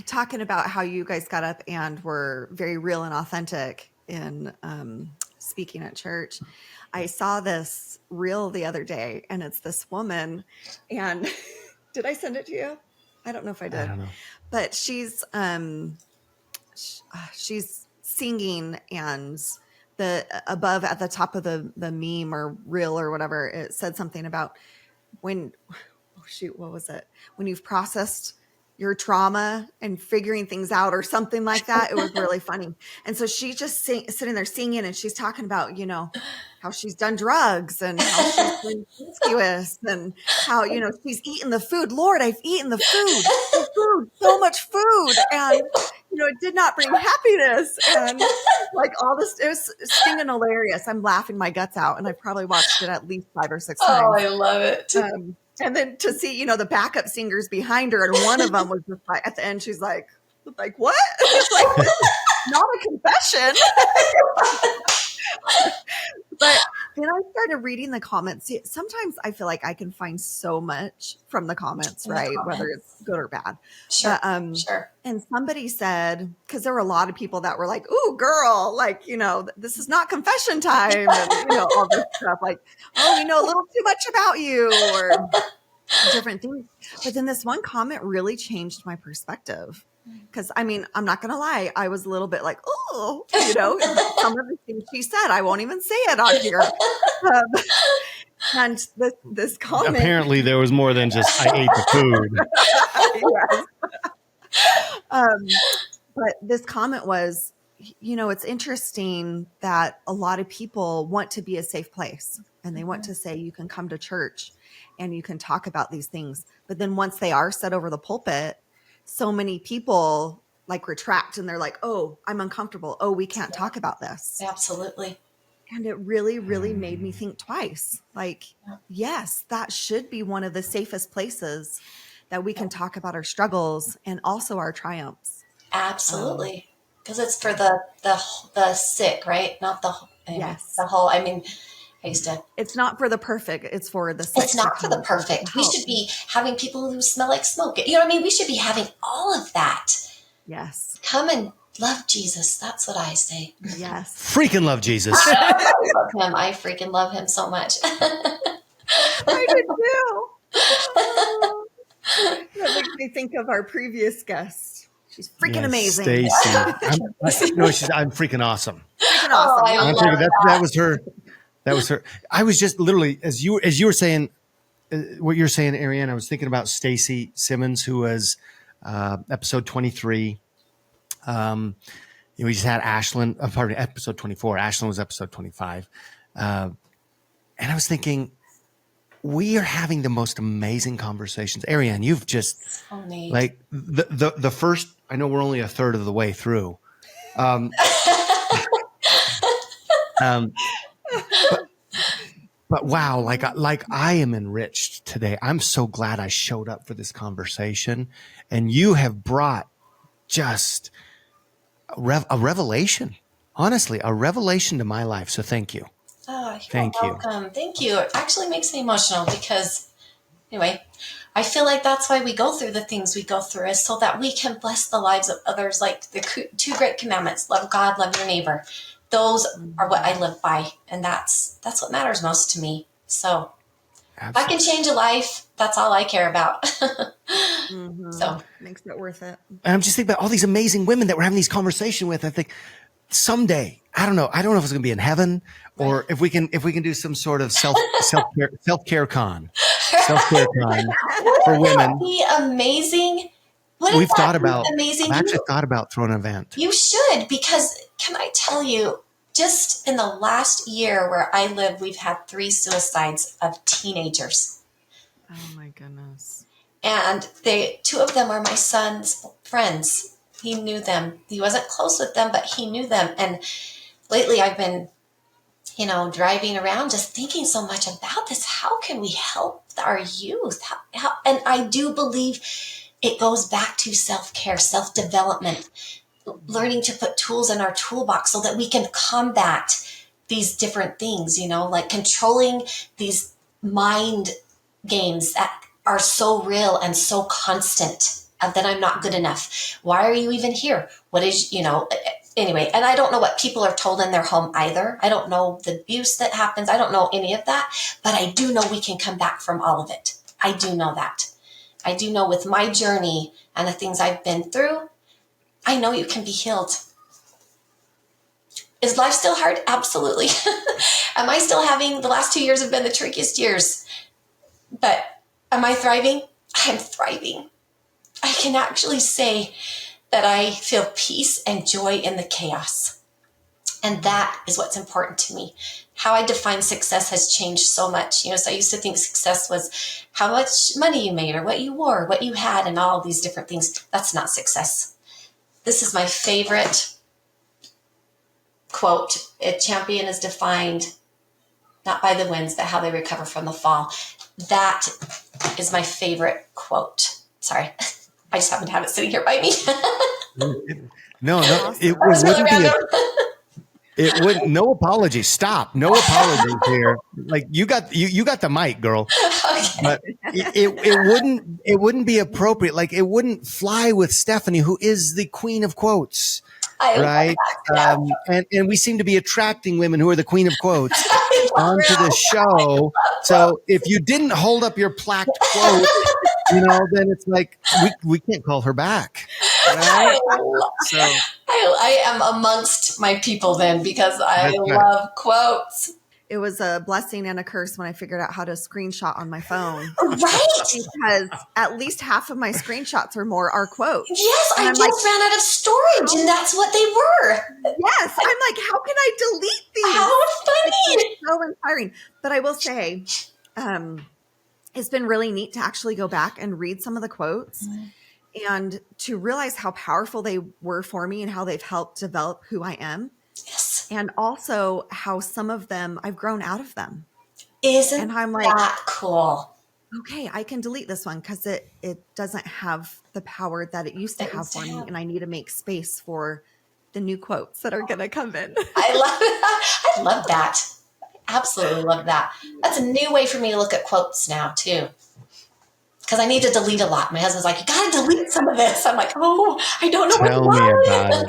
Speaker 1: Talking about how you guys got up and were very real and authentic in speaking at church. I saw this reel the other day, and it's this woman, and did I send it to you? I don't know if I did, but she's singing, and the above at the top of the meme or reel or whatever, it said something about when, what was it? When you've processed your trauma and figuring things out or something like that. It was really funny. And so she's just sitting there singing, and she's talking about, how she's done drugs and how she's been promiscuous and how, she's eaten the food. Lord, I've eaten the food, so much food. And, it did not bring happiness. And like all this, it was stinging hilarious. I'm laughing my guts out. And I probably watched it at least 5 or 6 times.
Speaker 3: Oh, I love it.
Speaker 1: And then to see, the backup singers behind her, and one of them was just like, at the end, she's like what? It's like, not a confession. But then I started reading the comments. See, sometimes I feel like I can find so much from the comments, right? Whether it's good or bad.
Speaker 3: Sure.
Speaker 1: But,
Speaker 3: sure.
Speaker 1: And somebody said, because there were a lot of people that were like, "Ooh, girl, like, this is not confession time," and all this stuff, like, "Oh, we know a little too much about you," or different things. But then this one comment really changed my perspective. Because I'm not going to lie, I was a little bit like, oh, some of the things she said, I won't even say it on here. And this comment.
Speaker 2: Apparently there was more than just, I ate the food.
Speaker 1: But this comment was, it's interesting that a lot of people want to be a safe place, and they want to say you can come to church and you can talk about these things. But then once they are set over the pulpit, so many people like retract, and they're like, "Oh, I'm uncomfortable. Oh, we can't talk about this."
Speaker 3: Absolutely.
Speaker 1: And it really, really made me think twice. Like, yes, that should be one of the safest places that we can talk about our struggles and also our triumphs.
Speaker 3: Absolutely. Because it's for the sick, right? Not the whole. I used to.
Speaker 1: It's not for the perfect. It's for the sick.
Speaker 3: It's not for the perfect. We should be having people who smell like smoke. You know what I mean? We should be having all of that.
Speaker 1: Yes.
Speaker 3: Come and love Jesus. That's what I say.
Speaker 1: Yes.
Speaker 2: Freaking love Jesus.
Speaker 3: I love him. I freaking love him so much.
Speaker 1: I did too. That makes me think of our previous guest. She's freaking amazing.
Speaker 2: Stacy. I'm freaking awesome.
Speaker 1: Freaking awesome.
Speaker 3: I love
Speaker 2: that was her. That was her. I was just literally, as you were saying, what you're saying, Arianne, I was thinking about Stacy Simmons, who was episode 23. We just had Ashlyn, episode 24. Ashlyn was episode 25. And I was thinking, we are having the most amazing conversations. Arianne, you've just like the first, I know we're only a third of the way through. But wow, like I am enriched today. I'm so glad I showed up for this conversation, and you have brought just a revelation. Honestly, a revelation to my life. So thank you.
Speaker 3: Oh, you're welcome. Thank you. It actually makes me emotional because, anyway, I feel like that's why we go through the things we go through, is so that we can bless the lives of others. Like the 2 great commandments: love God, love your neighbor. Those are what I live by, and that's what matters most to me. So if I can change a life, that's all I care about. So
Speaker 1: makes it worth it.
Speaker 2: And I'm just thinking about all these amazing women that we're having these conversations with. I think someday, I don't know if it's going to be in heaven or if we can do some sort of self-care con for women.
Speaker 3: That be amazing?
Speaker 2: I've actually thought about throwing an event.
Speaker 3: You should, because can I tell you, just in the last year where I live, we've had 3 suicides of teenagers.
Speaker 1: Oh my goodness.
Speaker 3: And 2 of them are my son's friends. He knew them. He wasn't close with them, but he knew them. And lately I've been, driving around just thinking so much about this. How can we help our youth? And I do believe it goes back to self-care, self-development, learning to put tools in our toolbox so that we can combat these different things, like controlling these mind games that are so real and so constant that I'm not good enough. Why are you even here? What is, anyway, and I don't know what people are told in their home either. I don't know the abuse that happens. I don't know any of that, but I do know we can come back from all of it. I do know that. I do know with my journey and the things I've been through, I know you can be healed. Is life still hard? Absolutely. Am I still having, the last 2 years have been the trickiest years, but am I thriving? I'm thriving. I can actually say that I feel peace and joy in the chaos. And that is what's important to me. How I define success has changed so much. So I used to think success was how much money you made or what you wore, what you had, and all these different things. That's not success. This is my favorite quote. A champion is defined not by the wins, but how they recover from the fall. That is my favorite quote. Sorry. I just happen to have it sitting here by me.
Speaker 2: No, it wouldn't. No apologies. Stop. No apologies here. Like you got the mic, girl. Okay. But it wouldn't be appropriate. Like it wouldn't fly with Stephanie, who is the queen of quotes, right? And we seem to be attracting women who are the queen of quotes onto the show. So if you didn't hold up your plaqued quote, then it's like we can't call her back. Right? So
Speaker 3: I am amongst my people then, because I love quotes.
Speaker 1: It was a blessing and a curse when I figured out how to screenshot on my phone.
Speaker 3: Right.
Speaker 1: Because at least half of my screenshots or more are quotes.
Speaker 3: Yes, I just ran out of storage, and that's what they were.
Speaker 1: Yes. I'm like, how can I delete these?
Speaker 3: How funny.
Speaker 1: It's so inspiring. But I will say, it's been really neat to actually go back and read some of the quotes and to realize how powerful they were for me and how they've helped develop who I am.
Speaker 3: Yes.
Speaker 1: And also how some of them, I've grown out of them.
Speaker 3: Isn't that cool?
Speaker 1: Okay, I can delete this one because it doesn't have the power that it used to have for me. And I need to make space for the new quotes that are going to come in.
Speaker 3: I love that. I love that. Absolutely love that. That's a new way for me to look at quotes now too. Because I need to delete a lot. My husband's like, you got to delete some of this. I'm like, oh, I don't know
Speaker 2: Tell
Speaker 3: what
Speaker 2: me
Speaker 3: to
Speaker 2: about it.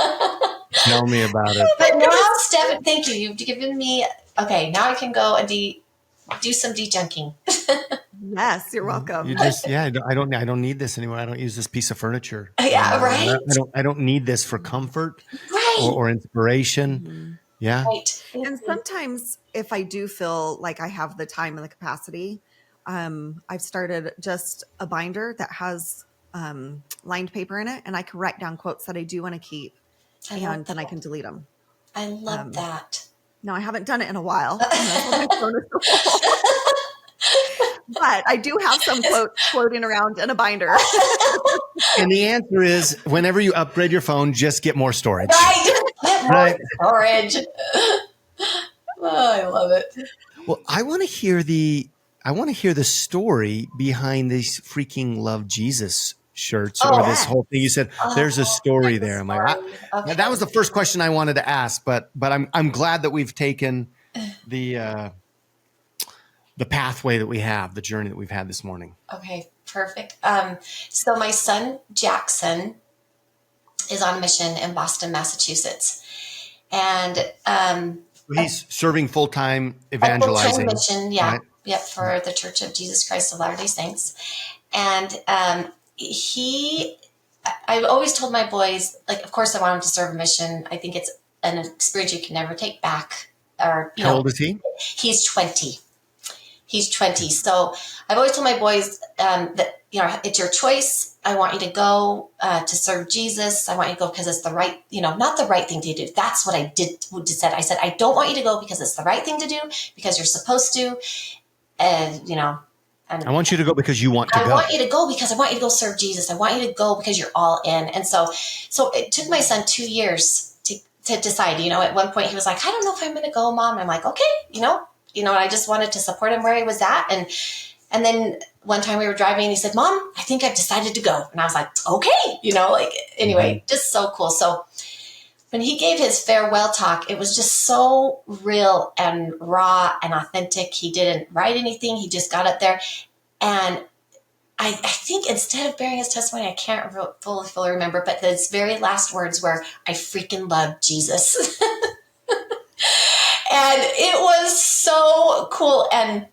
Speaker 2: Tell me about it.
Speaker 3: But now, Steph, thank you. You've given me, okay, now I can go and do some de-junking.
Speaker 1: Yes, you're welcome.
Speaker 2: You just, I don't need this anymore. I don't use this piece of furniture.
Speaker 3: Yeah, right.
Speaker 2: I don't need this for comfort
Speaker 3: right.
Speaker 2: or inspiration. Yeah.
Speaker 3: Right.
Speaker 1: And sometimes if I do feel like I have the time and the capacity, I've started just a binder that has lined paper in it, and I can write down quotes that I do want to keep,
Speaker 3: I love
Speaker 1: and then I
Speaker 3: that.
Speaker 1: can delete them.
Speaker 3: I love that.
Speaker 1: No, I haven't done it in a while. That's what my phone is full. But I do have some quotes floating around in a binder.
Speaker 2: And the answer is whenever you upgrade your phone, just get more storage.
Speaker 3: Right. Get more
Speaker 2: Right.
Speaker 3: storage. Oh, I love it.
Speaker 2: Well, I want to hear the story behind these freaking Love Jesus shirts or this
Speaker 1: Yeah.
Speaker 2: whole thing. You said there's a story there. I'm like,
Speaker 3: Okay.
Speaker 2: that was the first question I wanted to ask, but I'm glad that we've taken the pathway that we have, the journey that we've had this morning.
Speaker 3: Okay, perfect. So my son Jackson is on mission in Boston, Massachusetts, and
Speaker 2: He's serving full-time
Speaker 3: a full-time
Speaker 2: evangelizing.
Speaker 3: mission, yeah,
Speaker 2: Right?
Speaker 3: yep, for the Church of Jesus Christ of Latter-day Saints. And I've always told my boys, like, of course I want him to serve a mission. I think it's an experience you can never take back. Or,
Speaker 2: How old is he?
Speaker 3: He's 20. He's 20. So I've always told my boys that, it's your choice. I want you to go to serve Jesus. I want you to go because it's the right, not the right thing to do. That's what I said. I said, I don't want you to go because it's the right thing to do, because you're supposed to. And, and
Speaker 2: I want you to go because you want to go.
Speaker 3: I want you to go because I want you to go serve Jesus. I want you to go because you're all in. And so it took my son 2 years to decide. At one point he was like, I don't know if I'm going to go, Mom. And I'm like, okay, I just wanted to support him where he was at. And then one time we were driving and he said, Mom, I think I've decided to go. And I was like, okay, anyway, just so cool. So when he gave his farewell talk, it was just so real and raw and authentic. He didn't write anything. He just got up there. And I think instead of bearing his testimony, I can't fully remember, but his very last words were, I freaking love Jesus. And it was so cool. And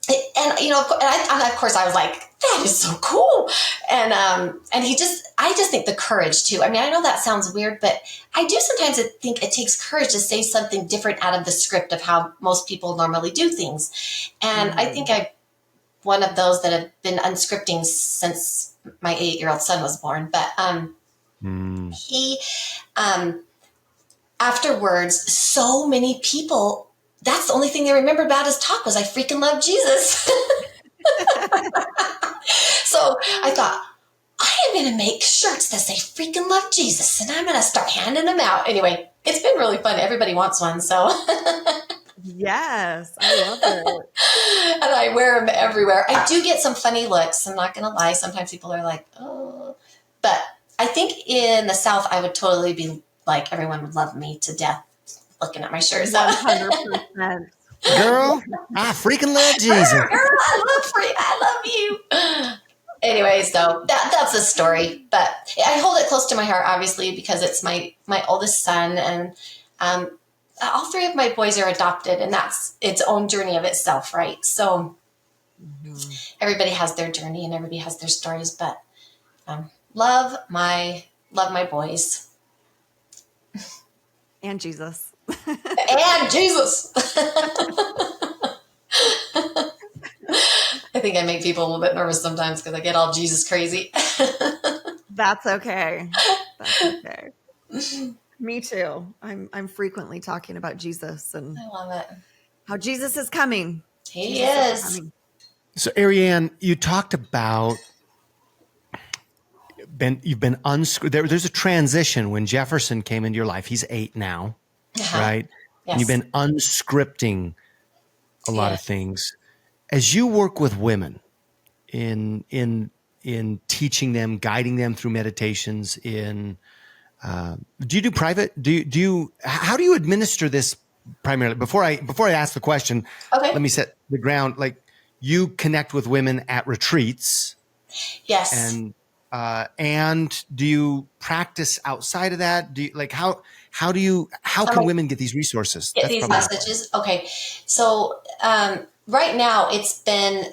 Speaker 3: of course I was like, that is so cool. And I just think the courage too. I mean, I know that sounds weird, but I do sometimes think it takes courage to say something different out of the script of how most people normally do things. And I think I'm one of those that have been unscripting since my 8-year-old son was born. But he, afterwards, so many people, that's the only thing they remember about his talk was I freaking love Jesus. So I thought, I am going to make shirts that say freaking love Jesus, and I'm going to start handing them out. Anyway, it's been really fun. Everybody wants one, so.
Speaker 1: Yes, I love it.
Speaker 3: And I wear them everywhere. I do get some funny looks. I'm not going to lie. Sometimes people are like, oh. But I think in the South, I would totally be like, everyone would love me to death looking at my shirts.
Speaker 1: 100%.
Speaker 2: Girl, I freaking love Jesus.
Speaker 3: Girl, I love you. Anyways, though, that's a story. But I hold it close to my heart, obviously, because it's my oldest son. And all 3 of my boys are adopted, and that's its own journey of itself, right? So everybody has their journey and everybody has their stories, but love my boys.
Speaker 1: And Jesus.
Speaker 3: And Jesus. I think I make people a little bit nervous sometimes because I get all Jesus crazy.
Speaker 1: That's okay. That's okay. Me too. I'm frequently talking about Jesus and
Speaker 3: I love it.
Speaker 1: how Jesus is coming.
Speaker 3: He
Speaker 1: Jesus
Speaker 3: is.
Speaker 1: coming.
Speaker 2: So, Arianne, you talked about you've been there's a transition when Jefferson came into your life. He's 8 now, right?
Speaker 3: Yes.
Speaker 2: And you've been unscripting a lot of things. As you work with women in teaching them, guiding them through meditations, do you do private? How do you administer this primarily? Before I ask the question, let me set the ground. Like, you connect with women at retreats.
Speaker 3: Yes.
Speaker 2: And do you practice outside of that? Do you, like, how can women get these resources?
Speaker 3: Get these messages? Okay. So right now it's been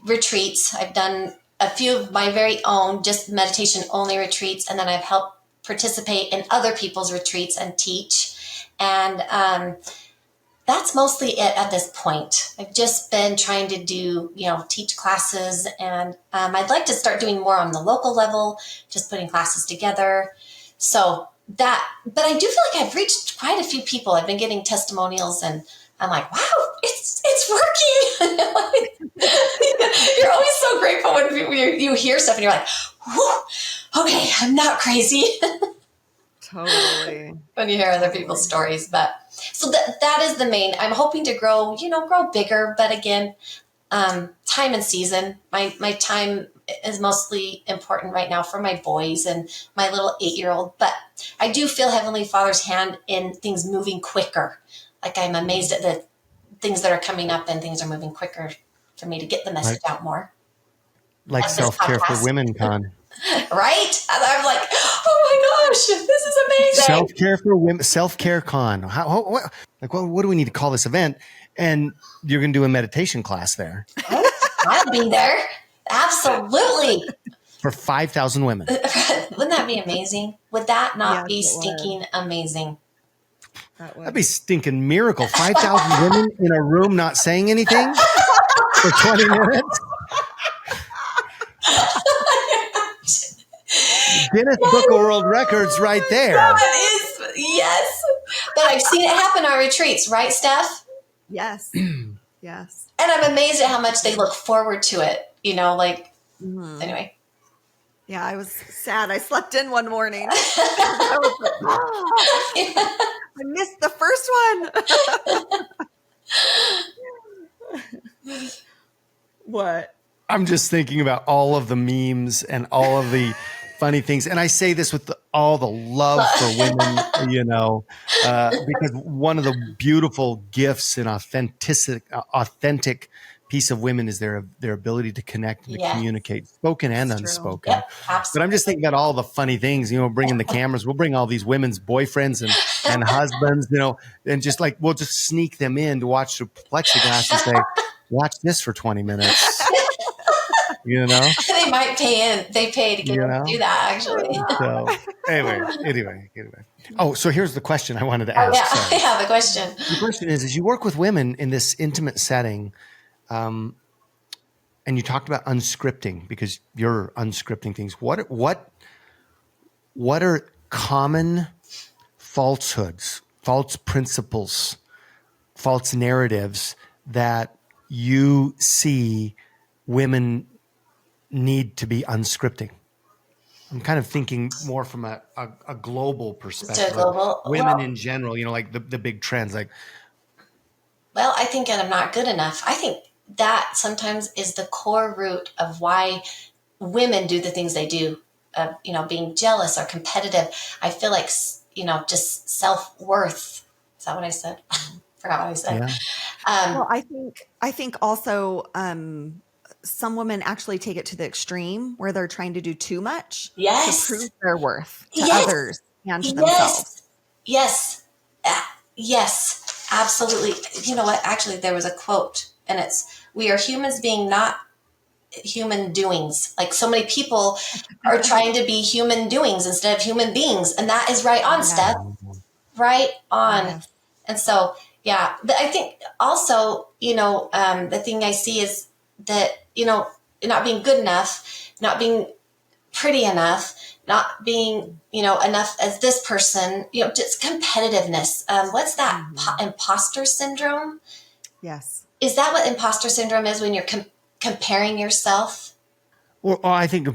Speaker 3: retreats. I've done a few of my very own, just meditation only retreats. And then I've helped participate in other people's retreats and teach. And that's mostly it at this point. I've just been trying to do, teach classes, and I'd like to start doing more on the local level, just putting classes together. So but I do feel like I've reached quite a few people. I've been getting testimonials, and I'm like, wow, it's working. You're always so grateful when you hear stuff and you're like, whew, okay, I'm not crazy.
Speaker 1: Totally.
Speaker 3: When you hear other people's stories. But so that is the main. I'm hoping to grow bigger. But again, time and season. My time is mostly important right now for my boys and my little 8-year-old. But I do feel Heavenly Father's hand in things moving quicker. Like I'm amazed at the things that are coming up, and things are moving quicker for me to get the message out more.
Speaker 2: Like self-care for women, Con.
Speaker 3: Right? And I'm like, oh my gosh, this is amazing.
Speaker 2: Self-care for women, self-care Con. What do we need to call this event? And you're going to do a meditation class there.
Speaker 3: I'll be there. Absolutely.
Speaker 2: For 5,000 women.
Speaker 3: Wouldn't that be amazing? Would that not be stinking amazing?
Speaker 2: That'd be stinking miracle. 5,000 women in a room not saying anything for 20 minutes. Guinness Book of World Records right there.
Speaker 3: That is, yes. But I've seen it happen on retreats, right, Steph?
Speaker 1: Yes. Yes.
Speaker 3: And I'm amazed at how much they look forward to it. Anyway.
Speaker 1: Yeah, I was sad. I slept in one morning. I was like, I missed the first one. What?
Speaker 2: I'm just thinking about all of the memes and all of the funny things. And I say this with all the love for women, because one of the beautiful gifts and authentic piece of women is their ability to connect and to communicate, spoken and unspoken.
Speaker 3: Yep, absolutely.
Speaker 2: But I'm just thinking about all the funny things, bringing the cameras. We'll bring all these women's boyfriends and husbands, and just like, we'll just sneak them in to watch through plexiglass and say, watch this for 20 minutes.
Speaker 3: They might pay in. They pay to get to do that, actually.
Speaker 2: So anyway. Oh, so here's the question I wanted to ask.
Speaker 3: Yeah, the question.
Speaker 2: The question is, as you work with women in this intimate setting, and you talked about unscripting because you're unscripting things. What are common falsehoods, false principles, false narratives that you see women need to be unscripting? I'm kind of thinking more from a global perspective. Women in general, like the big trends. Like,
Speaker 3: well, I think I'm not good enough. I think that sometimes is the core root of why women do the things they do. Being jealous or competitive. I feel like just self-worth. Is that what I said? Forgot what I said.
Speaker 2: Yeah.
Speaker 1: Well, I think also some women actually take it to the extreme where they're trying to do too much to prove their worth to others and to themselves.
Speaker 3: Yes. Yes, absolutely. You know what? Actually, there was a quote, and it's, "We are humans being not human doings." Like, so many people are trying to be human doings instead of human beings. And that is right on, Steph. Right on. Yes. And so, yeah. But I think also, the thing I see is that, not being good enough, not being pretty enough, not being, enough as this person, just competitiveness. What's that? Imposter syndrome?
Speaker 1: Yes.
Speaker 3: Is that what imposter syndrome is, when you're comparing yourself?
Speaker 2: Or I think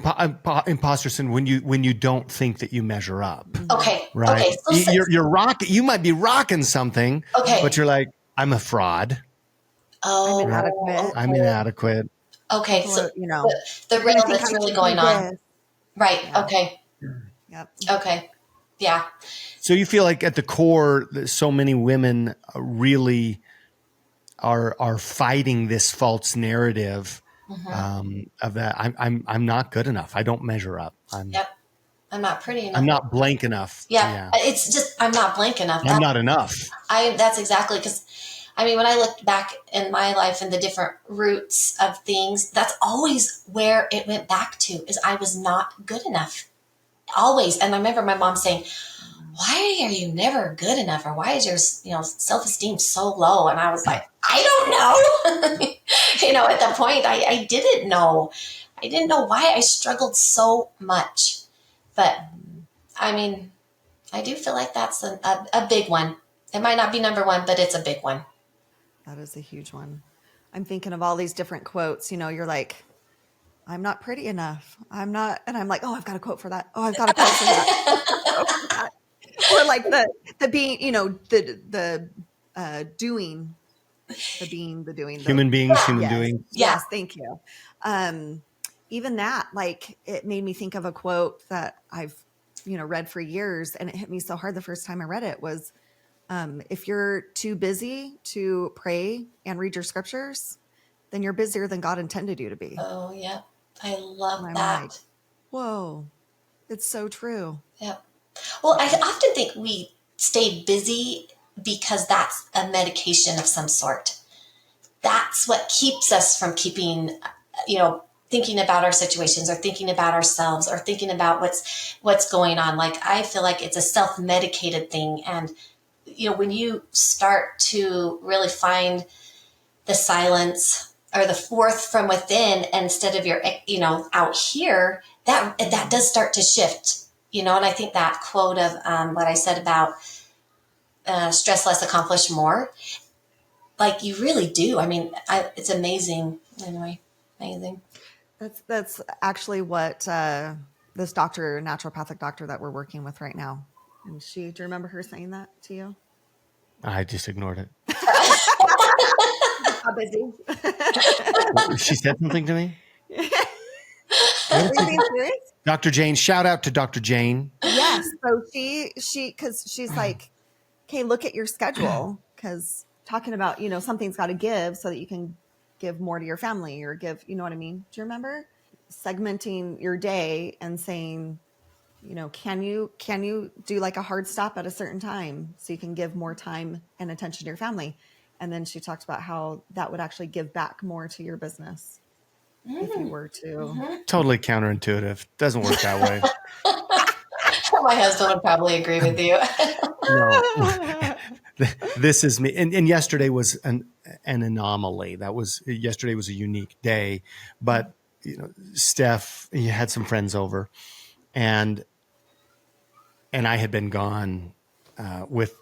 Speaker 2: imposter syndrome when you don't think that you measure up.
Speaker 3: Okay.
Speaker 2: Right.
Speaker 3: Okay. So
Speaker 2: you're rocking. You might be rocking something.
Speaker 3: Okay.
Speaker 2: But you're like, I'm a fraud.
Speaker 3: Oh,
Speaker 2: I'm inadequate.
Speaker 3: Okay. So the real that's really going on. Right. Yeah. Okay.
Speaker 1: Yep.
Speaker 3: Okay. Yeah.
Speaker 2: So you feel like at the core, so many women really are fighting this false narrative of that I'm not good enough. I don't measure up. I'm
Speaker 3: not pretty enough.
Speaker 2: I'm not blank enough.
Speaker 3: Yeah. It's just, I'm not blank enough.
Speaker 2: I'm not enough.
Speaker 3: That's exactly, because when I looked back in my life and the different roots of things, that's always where it went back to, is I was not good enough. Always. And I remember my mom saying, why are you never good enough? Or why is your, self-esteem so low? And I was like, I don't know. At that point, I didn't know. I didn't know why I struggled so much. But I mean, I do feel like that's a big one. It might not be number one, but it's a big one.
Speaker 1: That is a huge one. I'm thinking of all these different quotes. You're like, I'm not pretty enough. I'm not. And I'm like, oh, I've got a quote for that. Oh, I've got a quote for that. Or like the being, the doing, the being, the doing.
Speaker 2: Human beings, human
Speaker 1: yes,
Speaker 2: doing.
Speaker 1: Yes, thank you. Even that, like, it made me think of a quote that I've, read for years, and it hit me so hard the first time I read it was, if you're too busy to pray and read your scriptures, then you're busier than God intended you to be.
Speaker 3: Oh, yeah. I love
Speaker 1: And
Speaker 3: that.
Speaker 1: I'm like, whoa, it's so true.
Speaker 3: Yeah. Well, I often think we stay busy because that's a medication of some sort. That's what keeps us from keeping, thinking about our situations or thinking about ourselves or thinking about what's going on. Like, I feel like it's a self-medicated thing. And, when you start to really find the silence or the forth from within instead of your, out here, that does start to shift, and I think that quote of what I said about stress less, accomplish more, like you really do. I mean, it's amazing. Anyway, amazing.
Speaker 1: That's actually what this doctor, naturopathic doctor that we're working with right now. And do you remember her saying that to you?
Speaker 2: I just ignored it.
Speaker 1: How busy?
Speaker 2: She said something to me?
Speaker 1: Are you being serious?
Speaker 2: Dr. Jane, shout out to Dr. Jane.
Speaker 1: Yes. So because she's like, okay, look at your schedule, because talking about, something's got to give so that you can give more to your family or give, you know what I mean? Do you remember segmenting your day and saying, can you do like a hard stop at a certain time so you can give more time and attention to your family? And then she talked about how that would actually give back more to your business if you were to.
Speaker 2: Totally counterintuitive. Doesn't work that way.
Speaker 3: My husband would probably agree with you.
Speaker 2: No. This is me. And yesterday was an anomaly. Yesterday was a unique day. But, Steph, you had some friends over, and I had been gone with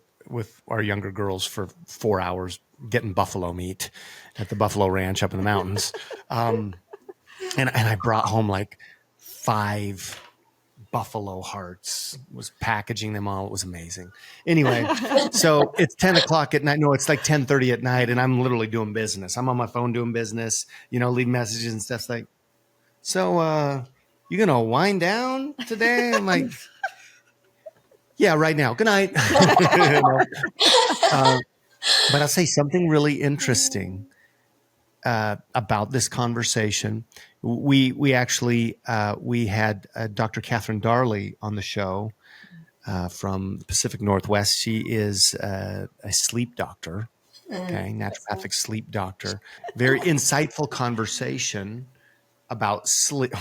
Speaker 2: our younger girls for 4 hours getting buffalo meat at the Buffalo Ranch up in the mountains. And I brought home like 5 buffalo hearts, was packaging them all. It was amazing. Anyway, so it's 10 o'clock at night. No, it's like 10:30 at night. And I'm literally doing business. I'm on my phone doing business, leaving messages and stuff like, so, you going to wind down today? I'm like, yeah, right now. Good night. But I'll say something really interesting about this conversation. We actually we had Dr. Catherine Darley on the show from the Pacific Northwest. She is a sleep doctor, naturopathic sleep doctor. Very insightful conversation about sleep,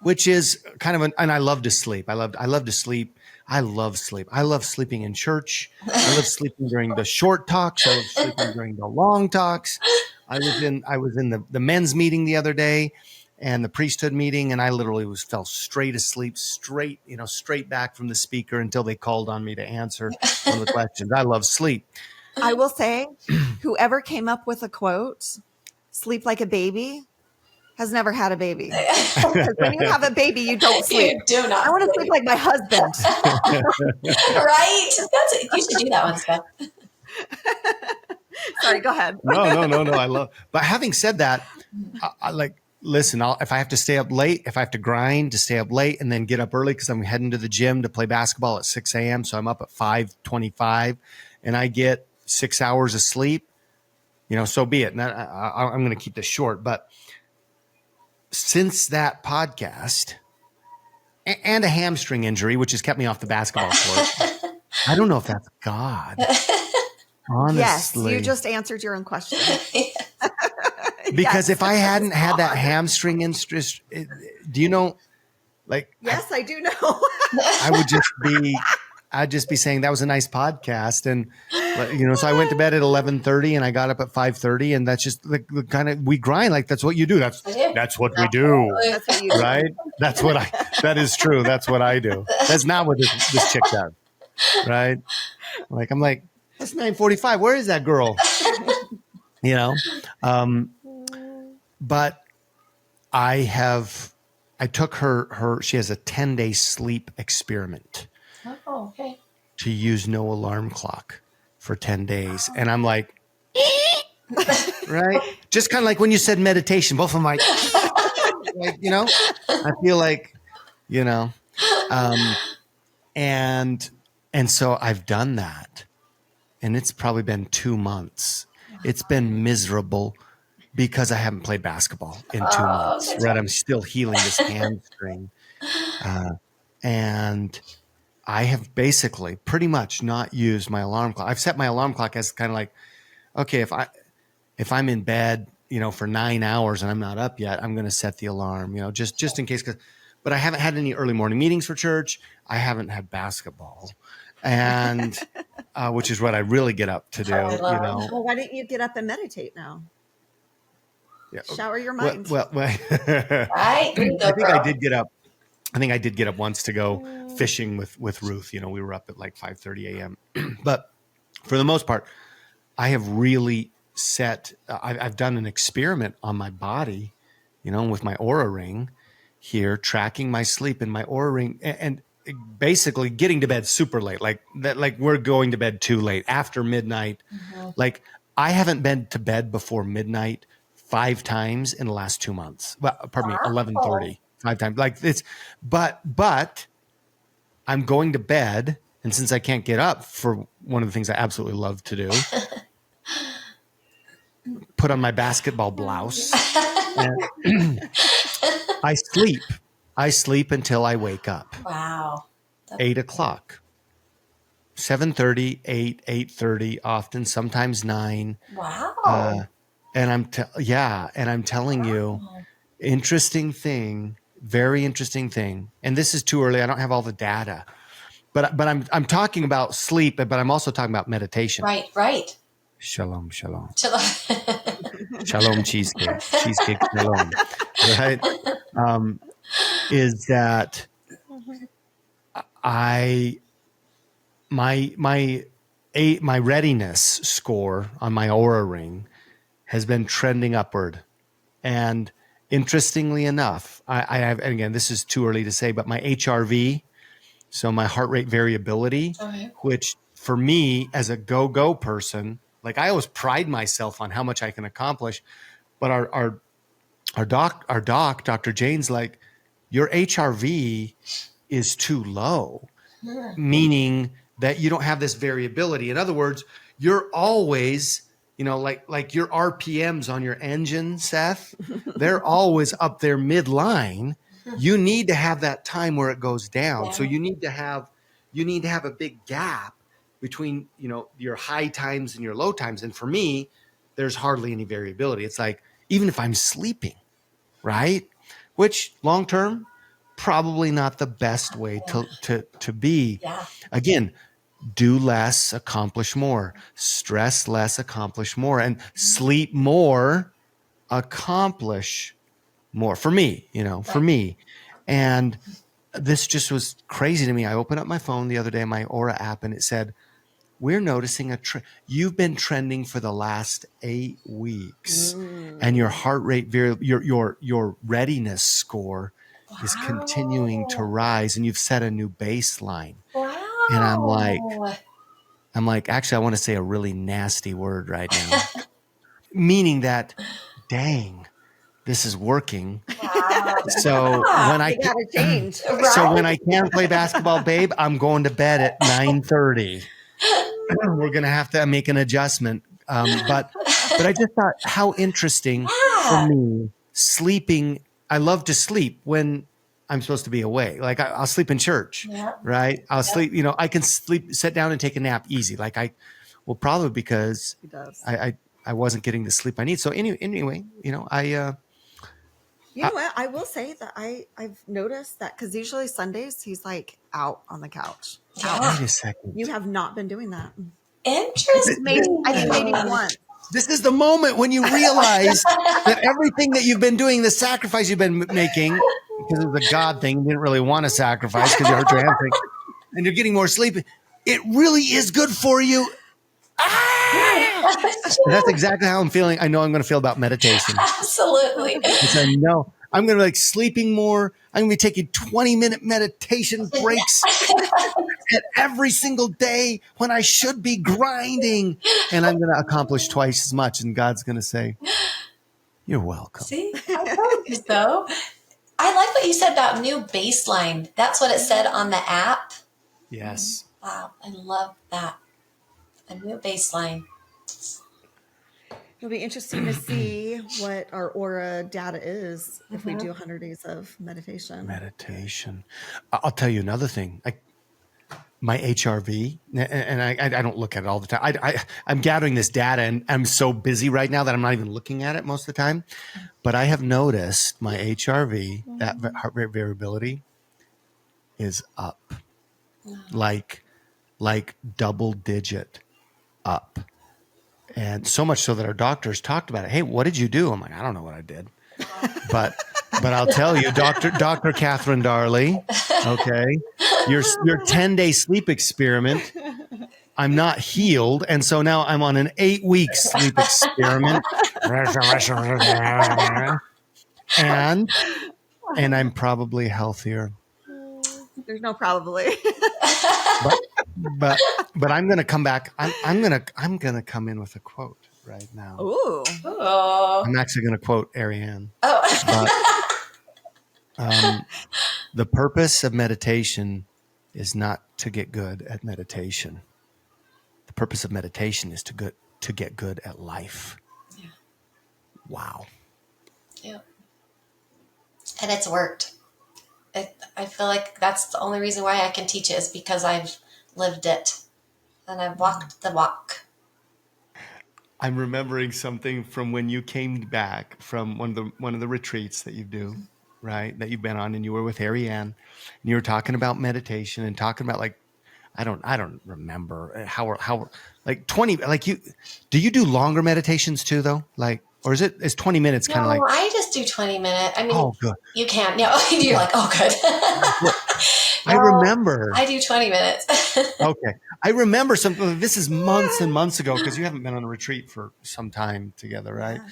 Speaker 2: which is kind of and I love to sleep. I love to sleep. I love sleep. I love sleeping in church. I love sleeping during the short talks. I love sleeping during the long talks. I was in the men's meeting the other day and the priesthood meeting, and I literally fell straight asleep, straight back from the speaker until they called on me to answer one of the questions. I love sleep.
Speaker 1: I will say, whoever came up with a quote, "Sleep like a baby," has never had a baby. Because when you have a baby, you don't sleep.
Speaker 3: You do not.
Speaker 1: I want to sleep like my husband.
Speaker 3: Right? You should do that one, Steph.
Speaker 1: Sorry, go ahead.
Speaker 2: No. I love. But having said that, I like. Listen, if I have to stay up late, if I have to grind to stay up late and then get up early because I'm heading to the gym to play basketball at 6 a.m. So I'm up at 5:25 and I get 6 hours of sleep, so be it. And I'm going to keep this short. But since that podcast and a hamstring injury, which has kept me off the basketball court, I don't know if that's God. Honestly.
Speaker 1: Yes, you just answered your own question.
Speaker 2: Because if I hadn't had that hamstring interest, do you know Like,
Speaker 1: Yes, I do know.
Speaker 2: I'd just be saying that was a nice podcast. And, so I went to bed at 11:30 and I got up at 5:30, and that's just the kind of, we grind. Like, that's what you do. That's what we do.
Speaker 1: That's what you do.
Speaker 2: Right. That is true. That's what I do. That's not what this chick does. Right. Like, I'm like, it's 9:45. Where is that girl? But I took her, she has a 10-day sleep experiment
Speaker 3: Okay.
Speaker 2: to use no alarm clock for 10 days. And I'm like, right? Just kind of like when you said meditation, both of them like, I feel like, and so I've done that, and it's probably been 2 months. It's been miserable because I haven't played basketball in 2 months, right? I'm still healing this hamstring. And I have basically pretty much not used my alarm clock. I've set my alarm clock as kind of like, okay, if I'm in bed, for 9 hours and I'm not up yet, I'm going to set the alarm, just in case. But I haven't had any early morning meetings for church. I haven't had basketball, and which is what I really get up to do.
Speaker 1: Well, why didn't you get up and meditate now? Yeah. Shower your mind.
Speaker 2: Well,
Speaker 3: Right?
Speaker 2: I think I did get up. I think I did get up once to go fishing with Ruth. We were up at like 5:30 a.m. But for the most part, I have really I've done an experiment on my body, with my Aura ring here, tracking my sleep in my Aura ring, and basically getting to bed super late, like that. Like, we're going to bed too late after midnight. Mm-hmm. Like, I haven't been to bed before midnight 5 times in the last 2 months. Well, pardon me, 11:30, 5 times. Like, it's, but I'm going to bed, and since I can't get up for one of the things I absolutely love to do, put on my basketball blouse, and I sleep until I wake up.
Speaker 3: Wow.
Speaker 2: 8 o'clock. 7:30, 8, 8:30, often, sometimes 9.
Speaker 3: Wow.
Speaker 2: And I'm telling you, very interesting thing. And this is too early. I don't have all the data, but I'm talking about sleep, but I'm also talking about meditation.
Speaker 3: Right.
Speaker 2: Shalom. Shalom cheesecake, shalom. Right? Is that my readiness score on my Aura ring has been trending upward. And interestingly enough, I have, and again, this is too early to say, but my HRV, so my heart rate variability, which for me as a go person, like, I always pride myself on how much I can accomplish. But our doc, Dr. Jane's like, your HRV is too low, meaning that you don't have this variability. In other words, you're always, like your RPMs on your engine, Seth, they're always up there midline. You need to have that time where it goes down. Yeah. So you need to have a big gap between, your high times and your low times. And for me, there's hardly any variability. It's like, even if I'm sleeping, right? Which long term, probably not the best way to be. Yeah. Again, do less, accomplish more. Stress less, accomplish more. And sleep more, accomplish more. For me, for me. And this just was crazy to me. I opened up my phone the other day, my Aura app, and it said, we're noticing a trend. You've been trending for the last 8 weeks, and your heart rate, your readiness score is continuing to rise, and you've set a new baseline.
Speaker 3: Wow.
Speaker 2: And I'm like, actually, I want to say a really nasty word right now, meaning that, dang, this is working. Wow. So when I
Speaker 1: gotta change,
Speaker 2: so when I can't play basketball, babe, I'm going to bed at 9:30. We're going to have to make an adjustment. But I just thought, how interesting for me, sleeping. I love to sleep when I'm supposed to be awake. Like, I'll sleep in church, right? I'll sleep, I can sit down and take a nap easy. Like, probably because I wasn't getting the sleep I need. So anyway,
Speaker 1: You know what? I will say that I've noticed that because usually Sundays he's like out on the couch.
Speaker 3: Yeah.
Speaker 2: Wait a second.
Speaker 1: You have not been doing that.
Speaker 3: Interesting.
Speaker 1: I think maybe once.
Speaker 2: This is the moment when you realize that everything that you've been doing, the sacrifice you've been making, because it was a God thing, you didn't really want to sacrifice because you hurt your hamstring, and you're getting more sleep. It really is good for you. That's exactly how I'm feeling. I know I'm going to feel about meditation.
Speaker 3: Absolutely.
Speaker 2: Because I know I'm going to be like sleeping more. I'm going to be taking 20-minute meditation breaks at every single day when I should be grinding. And I'm going to accomplish twice as much. And God's going to say, you're welcome.
Speaker 3: See, I told you so. I like what you said about new baseline. That's what it said on the app.
Speaker 2: Yes.
Speaker 3: Wow, I love that. A new baseline.
Speaker 1: It'll be interesting to see what our aura data is if we do 100 days of meditation.
Speaker 2: Meditation. I'll tell you another thing. My HRV, and I don't look at it all the time. I'm gathering this data, and I'm so busy right now that I'm not even looking at it most of the time. But I have noticed my HRV, that heart rate variability, is up, like double digit up. And so much so that our doctors talked about it. Hey, what did you do? I'm like, I don't know what I did. But I'll tell you, Dr. Catherine Darley, okay, your 10-day sleep experiment, I'm not healed. And so now I'm on an 8-week sleep experiment. and I'm probably healthier.
Speaker 1: There's no probably.
Speaker 2: But I'm going to come back. I'm going to come in with a quote right now.
Speaker 1: Ooh.
Speaker 2: I'm actually going to quote Arianne.
Speaker 3: Oh.
Speaker 2: But, the purpose of meditation is not to get good at meditation. The purpose of meditation is to get good at life.
Speaker 3: Yeah.
Speaker 2: Wow.
Speaker 3: Yeah. And it's worked. I feel like that's the only reason why I can teach it is because I've lived it and I've walked the walk.
Speaker 2: I'm remembering something from when you came back from one of the retreats that you do, right? That you've been on, and you were with Arianne, and you were talking about meditation and talking about like, I don't remember how like 20, like do you do longer meditations too though? Like, or is 20 minutes kind of like?
Speaker 3: I just do 20 minutes. I mean,
Speaker 2: oh, good.
Speaker 3: You can. No, you're like, oh, good.
Speaker 2: I remember.
Speaker 3: I do 20 minutes.
Speaker 2: Okay. I remember something. This is months and months ago because you haven't been on a retreat for some time together, right? Yeah.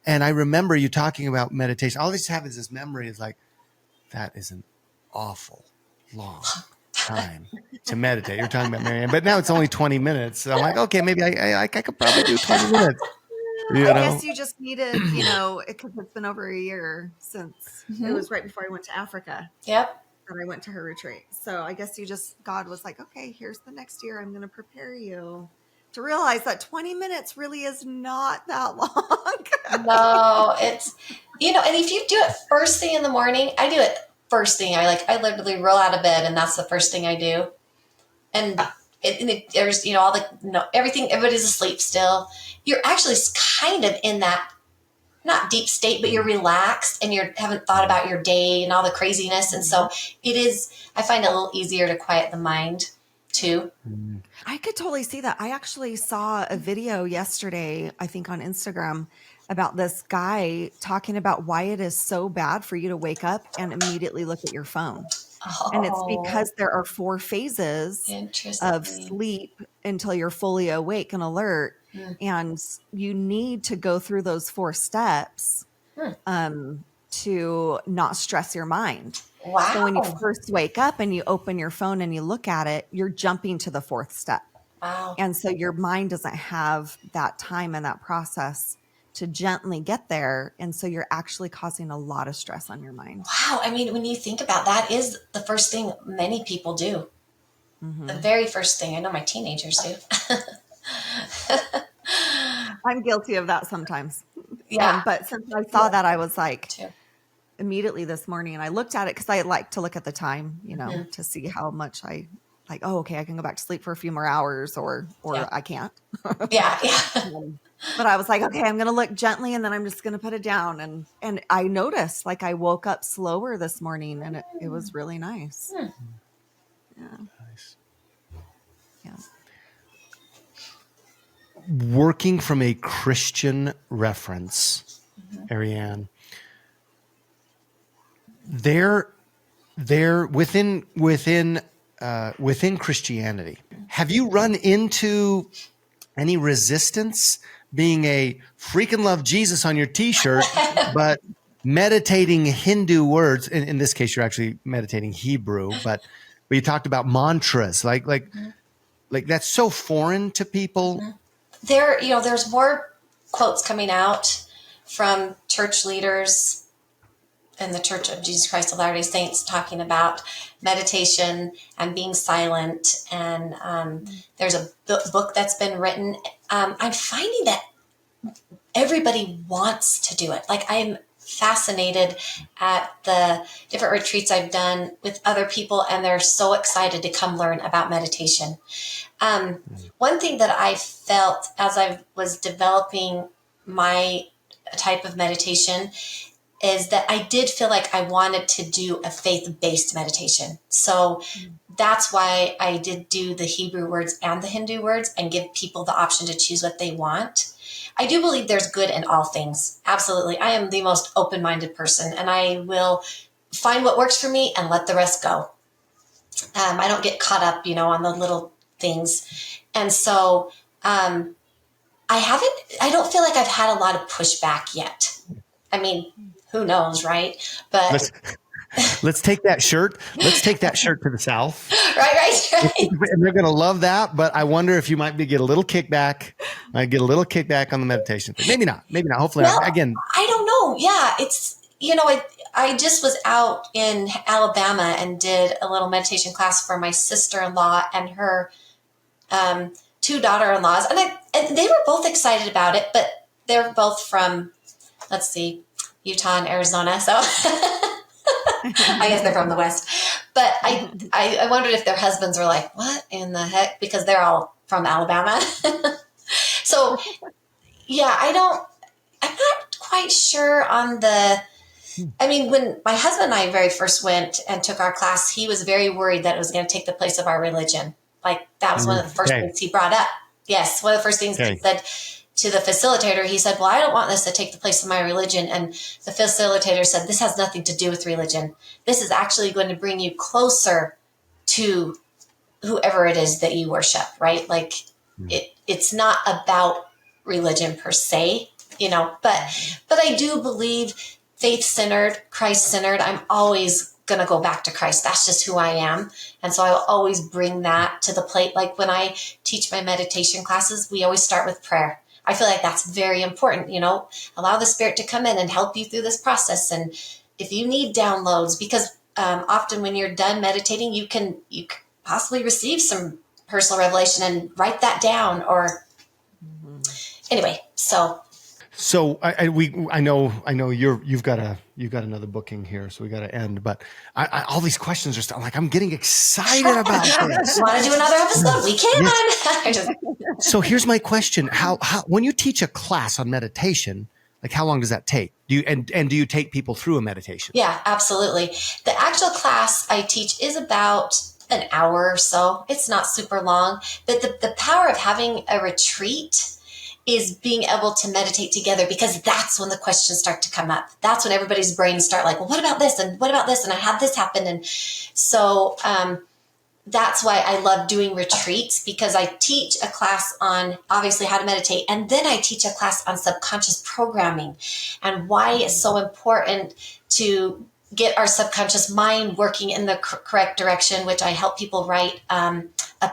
Speaker 2: And I remember you talking about meditation. All I just have is this memory is like, that is an awful long time to meditate. You're talking about Marianne, but now it's only 20 minutes. So I'm like, okay, maybe I could probably do 20 minutes.
Speaker 1: I guess you just needed, because it's been over a year since it was right before I went to Africa.
Speaker 3: Yep.
Speaker 1: And I went to her retreat. So I guess God was like, okay, here's the next year. I'm going to prepare you to realize that 20 minutes really is not that long.
Speaker 3: No, it's, and if you do it first thing in the morning, I do it first thing. I literally roll out of bed and that's the first thing I do. And there's, all everything, everybody's asleep still. You're actually kind of in that, not deep state, but you're relaxed and you haven't thought about your day and all the craziness. And so I find it a little easier to quiet the mind too.
Speaker 1: I could totally see that. I actually saw a video yesterday, I think on Instagram, about this guy talking about why it is so bad for you to wake up and immediately look at your phone. Oh. And it's because there are 4 phases of sleep until you're fully awake and alert. And you need to go through those 4 steps to not stress your mind.
Speaker 3: Wow.
Speaker 1: So when you first wake up and you open your phone and you look at it, you're jumping to the 4th step.
Speaker 3: Wow.
Speaker 1: And so your mind doesn't have that time and that process to gently get there. And so you're actually causing a lot of stress on your mind.
Speaker 3: Wow. I mean, when you think about that is the first thing many people do. Mm-hmm. The very first thing. I know my teenagers do.
Speaker 1: I'm guilty of that sometimes.
Speaker 3: Yeah.
Speaker 1: But since I saw that, I was like, immediately this morning, and I looked at it because I like to look at the time, to see how much I like, oh, okay, I can go back to sleep for a few more hours or I can't.
Speaker 3: Yeah.
Speaker 1: But I was like, okay, I'm going to look gently and then I'm just going to put it down. And I noticed like I woke up slower this morning and it was really nice. Yeah.
Speaker 2: Nice.
Speaker 1: Yeah.
Speaker 2: Working from a Christian reference, Arianne, there within Christianity, have you run into any resistance being a freaking love Jesus on your t-shirt, but meditating Hindu words? In this case, you're actually meditating Hebrew, but you talked about mantras, like that's so foreign to people.
Speaker 3: There's more quotes coming out from church leaders in the Church of Jesus Christ of Latter-day Saints talking about meditation and being silent. And there's a book that's been written. I'm finding that everybody wants to do it. Like, I'm fascinated at the different retreats I've done with other people, and they're so excited to come learn about meditation. One thing that I felt as I was developing my type of meditation is that I did feel like I wanted to do a faith-based meditation. So that's why I did do the Hebrew words and the Hindu words and give people the option to choose what they want. I do believe there's good in all things. Absolutely. I am the most open-minded person, and I will find what works for me and let the rest go. I don't get caught up, on the little things. And so I don't feel like I've had a lot of pushback yet. I mean, who knows, right? But
Speaker 2: let's take that shirt. Let's take that shirt to the South.
Speaker 3: Right.
Speaker 2: And they're going to love that. But I wonder if you might get a little kickback. Might get a little kickback on the meditation thing. Maybe not. Hopefully not. Again,
Speaker 3: I don't know. Yeah, it's, I just was out in Alabama and did a little meditation class for my sister-in-law and her two daughter-in-laws. And they were both excited about it, but they're both from, let's see, Utah and Arizona. So I guess they're from the West. But I wondered if their husbands were like, what in the heck? Because they're all from Alabama. So, yeah, I'm not quite sure on when my husband and I very first went and took our class, he was very worried that it was going to take the place of our religion. Like, that was one of the first things he brought up. Yes, one of the first things he said to the facilitator. He said, well, I don't want this to take the place of my religion. And the facilitator said, this has nothing to do with religion. This is actually going to bring you closer to whoever it is that you worship, right? Like, it's not about religion per se, but I do believe faith-centered, Christ-centered. I'm always going to go back to Christ. That's just who I am. And so I will always bring that to the plate. Like, when I teach my meditation classes, we always start with prayer. I feel like that's very important, allow the Spirit to come in and help you through this process. And if you need downloads, because often when you're done meditating, you can possibly receive some personal revelation and write that down, or anyway. So
Speaker 2: I know you've got another booking here, so we got to end. But all these questions are I'm like, I'm getting excited about this.
Speaker 3: Want to do another episode? We can. Yes.
Speaker 2: So here's my question: How when you teach a class on meditation, like, how long does that take? Do you take people through a meditation?
Speaker 3: Yeah, absolutely. The actual class I teach is about an hour or so. It's not super long, but the power of having a retreat is being able to meditate together, because that's when the questions start to come up. That's when everybody's brains start like, well, what about this? And what about this? And I had this happen. And so that's why I love doing retreats, because I teach a class on obviously how to meditate. And then I teach a class on subconscious programming and why it's so important to get our subconscious mind working in the correct direction, which I help people write a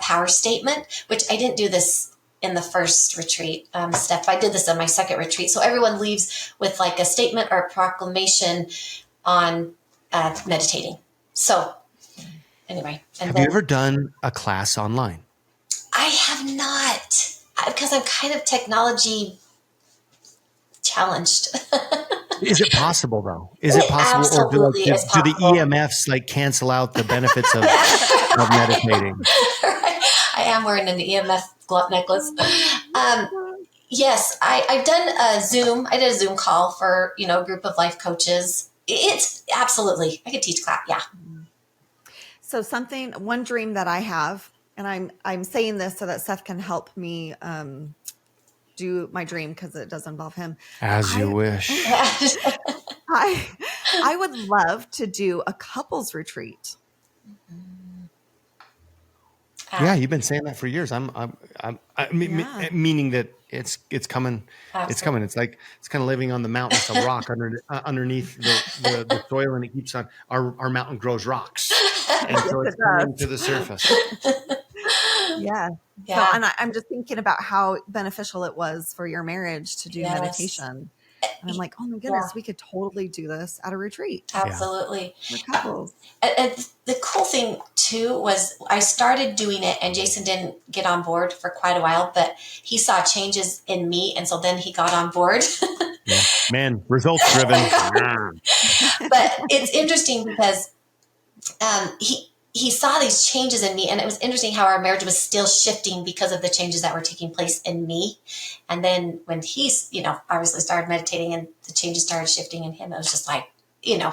Speaker 3: power statement, which I didn't do this in the first retreat, Steph. I did this in my second retreat. So everyone leaves with like a statement or a proclamation on meditating. So anyway.
Speaker 2: Have you ever done a class online?
Speaker 3: I have not, because I'm kind of technology challenged.
Speaker 2: Is it possible though? Is it possible?
Speaker 3: Absolutely
Speaker 2: Or do the EMFs like cancel out the benefits of of meditating.
Speaker 3: Right. I am wearing an EMF necklace. Yes, I've done a Zoom. I did a Zoom call for, a group of life coaches. It's absolutely, I could teach class. Yeah.
Speaker 1: So one dream that I have, and I'm saying this so that Seth can help me do my dream because it does involve him.
Speaker 2: As you wish.
Speaker 1: I would love to do a couples retreat.
Speaker 2: Yeah, you've been saying that for years. Meaning that it's coming.
Speaker 3: Absolutely.
Speaker 2: It's coming. It's like it's kind of living on the mountain. It's a rock underneath the soil, and it keeps on. Our mountain grows rocks, and so it's coming to the surface.
Speaker 1: Yeah. So, and I'm just thinking about how beneficial it was for your marriage to do meditation. And I'm like, oh my goodness, we could totally do this at a retreat.
Speaker 3: Absolutely.
Speaker 1: For couples.
Speaker 3: And the cool thing too was I started doing it and Jason didn't get on board for quite a while, but he saw changes in me. And so then he got on board.
Speaker 2: Yeah. Man, results driven.
Speaker 3: But it's interesting because he saw these changes in me, and it was interesting how our marriage was still shifting because of the changes that were taking place in me. And then when he's, obviously started meditating and the changes started shifting in him, it was just like, it's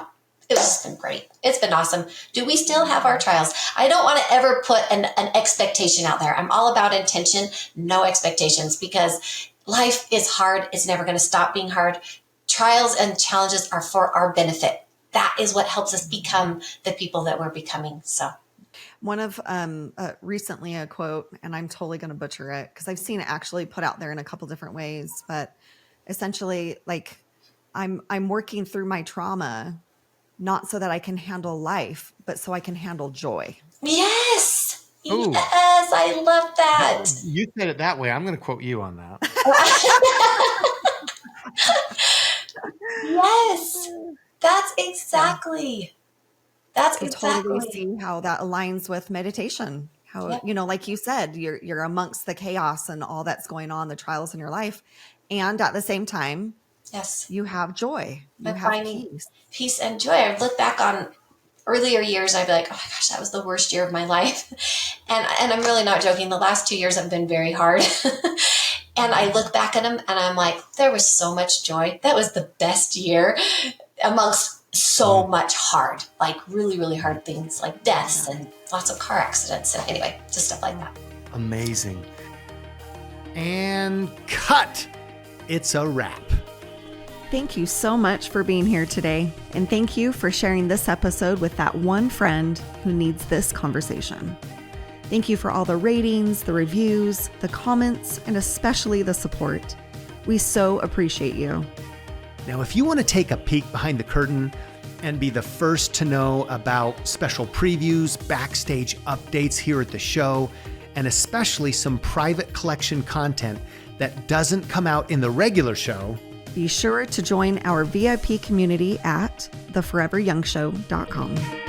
Speaker 3: just been great. It's been awesome. Do we still have our trials? I don't want to ever put an expectation out there. I'm all about intention, no expectations, because life is hard. It's never going to stop being hard. Trials and challenges are for our benefit. That is what helps us become the people that we're becoming. So
Speaker 1: one of recently a quote, and I'm totally going to butcher it because I've seen it actually put out there in a couple different ways, but essentially like I'm working through my trauma, not so that I can handle life, but so I can handle joy.
Speaker 3: Yes. Ooh. Yes. I love that.
Speaker 2: You said it that way. I'm going to quote you on that.
Speaker 3: Yes. That's exactly.
Speaker 1: Totally see how that aligns with meditation. How, like you said, you're amongst the chaos and all that's going on, the trials in your life. And at the same time,
Speaker 3: yes,
Speaker 1: you have joy. You have
Speaker 3: peace and joy. I look back on earlier years, I'd be like, oh my gosh, that was the worst year of my life. And I'm really not joking. The last 2 years have been very hard. And I look back at them and I'm like, there was so much joy. That was the best year amongst so much hard, like really, really hard things like deaths and lots of car accidents. And anyway, just stuff like that.
Speaker 2: Amazing. And cut. It's a wrap.
Speaker 1: Thank you so much for being here today. And thank you for sharing this episode with that one friend who needs this conversation. Thank you for all the ratings, the reviews, the comments, and especially the support. We so appreciate you.
Speaker 2: Now, if you want to take a peek behind the curtain and be the first to know about special previews, backstage updates here at the show, and especially some private collection content that doesn't come out in the regular show,
Speaker 1: be sure to join our VIP community at theforeveryoungshow.com.